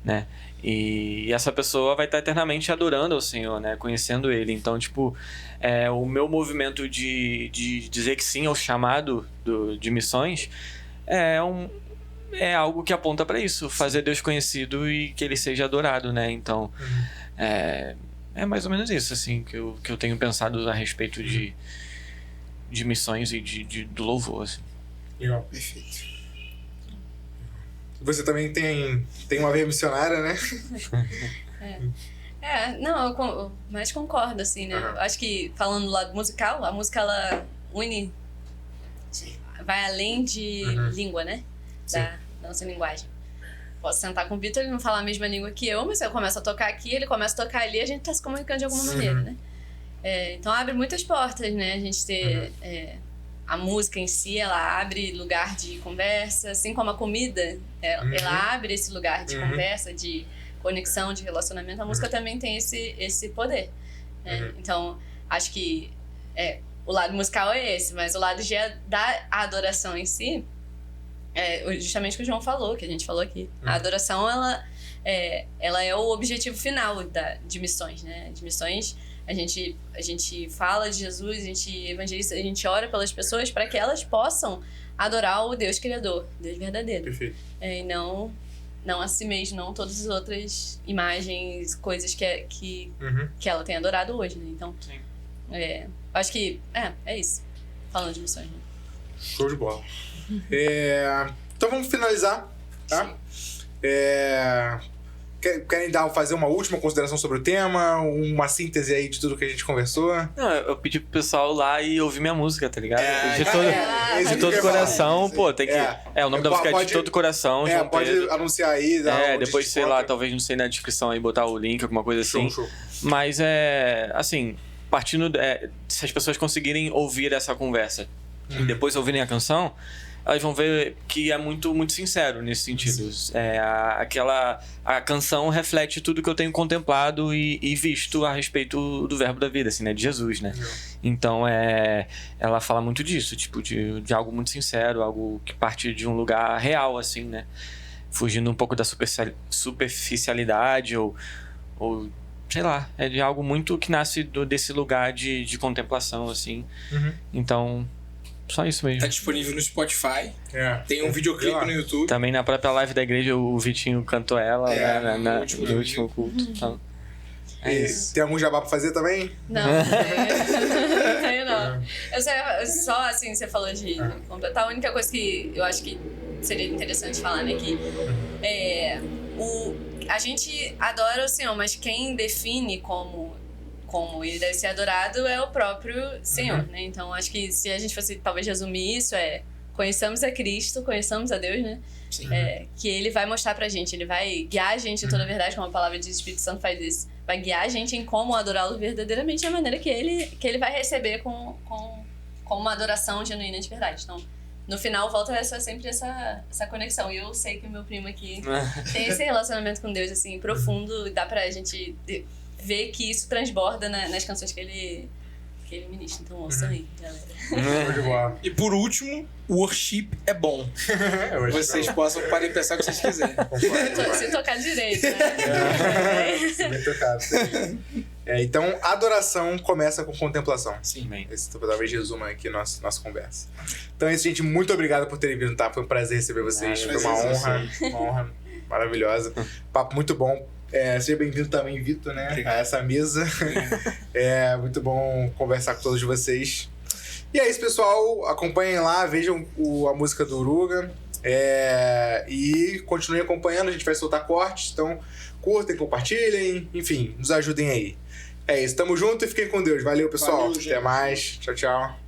né? E essa pessoa vai estar eternamente adorando ao Senhor, né? Conhecendo Ele. Então, tipo, o meu movimento de dizer que sim ao chamado de missões é algo que aponta para isso, fazer Deus conhecido e que Ele seja adorado, né? Então, é mais ou menos isso, assim, que eu tenho pensado a respeito de missões e do louvor, assim. Legal. Perfeito. Você também tem uma veia missionária, né? Não, eu mais concordo, assim, né? Eu acho que, falando do lado musical, a música, ela une, vai além de língua, né? Da nossa linguagem. Posso sentar com o Vitor, ele não fala a mesma língua que eu, mas eu começo a tocar aqui, ele começa a tocar ali, a gente tá se comunicando de alguma maneira, né? Então abre muitas portas, né? A gente ter... a música em si, ela abre lugar de conversa, assim como a comida, ela abre esse lugar de conversa, de conexão, de relacionamento. A música também tem esse poder, né? Então, acho que o lado musical é esse, mas o lado da adoração em si, justamente o que o João falou, que a gente falou aqui. A adoração, ela é o objetivo final de missões, né? De missões, a gente fala de Jesus, a gente evangeliza, a gente ora pelas pessoas para que elas possam adorar o Deus Criador, Deus verdadeiro. Perfeito. E não a si mesmo, não todas as outras imagens, coisas que ela tem adorado hoje, né? Então, acho que é isso, falando de missões, né? Show de bola. Então vamos finalizar, tá? Querem fazer uma última consideração sobre o tema? Uma síntese aí de tudo que a gente conversou? Não, eu pedi pro pessoal lá e ouvir minha música, tá ligado? De esse todo que eu ia coração, falar. pô, tem que... o nome da música é De Todo Coração, João pode Pedro. anunciar aí. Depois, sei lá, talvez, não sei, na descrição aí, botar o link, alguma coisa assim. Show. Mas assim, partindo... se as pessoas conseguirem ouvir essa conversa e depois ouvirem a canção, elas vão ver que é muito, muito sincero nesse sentido. A canção reflete tudo que eu tenho contemplado e visto a respeito do verbo da vida, assim, né? De Jesus, né? Então, ela fala muito disso, tipo, de algo muito sincero, algo que parte de um lugar real, assim, né? Fugindo um pouco da superficialidade ou sei lá, é de algo muito que nasce desse lugar de contemplação, assim. Então... Só isso mesmo. Tá disponível no Spotify. Tem um videoclipe no YouTube. Também na própria live da igreja o Vitinho cantou ela no último culto. Então, isso. Tem algum jabá pra fazer também? Não tenho não. Eu só assim, você falou de completar. A única coisa que eu acho que seria interessante falar, né? Que a gente adora o Senhor, mas quem define como ele deve ser adorado é o próprio Senhor, né? Então, acho que se a gente fosse talvez resumir isso, conheçamos a Cristo, conheçamos a Deus, né? Sim. Que Ele vai mostrar pra gente, Ele vai guiar a gente em toda a verdade, como a palavra de Espírito Santo faz isso. Vai guiar a gente em como adorá-lo verdadeiramente, a maneira que ele vai receber com uma adoração genuína de verdade. Então, no final, volta sempre essa conexão. E eu sei que o meu primo aqui tem esse relacionamento com Deus, assim, profundo, e dá pra gente... ver que isso transborda nas canções que ele ministra. Então, ouçam aí, galera. E por último, o worship é bom. Vocês possam podem pensar o que vocês quiserem. Se tocar direito, né? Bem tocado. Então, adoração começa com contemplação. Sim, bem. Esse talvez resuma aqui nossa conversa. Então é isso, gente. Muito obrigado por terem vindo, tá? Foi um prazer receber vocês. Foi uma honra maravilhosa. Papo muito bom. Seja bem-vindo também, Vitor, né? Obrigado. A essa mesa. Muito bom conversar com todos vocês. E é isso, pessoal. Acompanhem lá, vejam a música do Uruga. E continuem acompanhando, a gente vai soltar cortes. Então, curtem, compartilhem, enfim, nos ajudem aí. É isso, tamo junto e fiquem com Deus. Valeu, pessoal. Valeu, gente. Até mais. Tchau, tchau.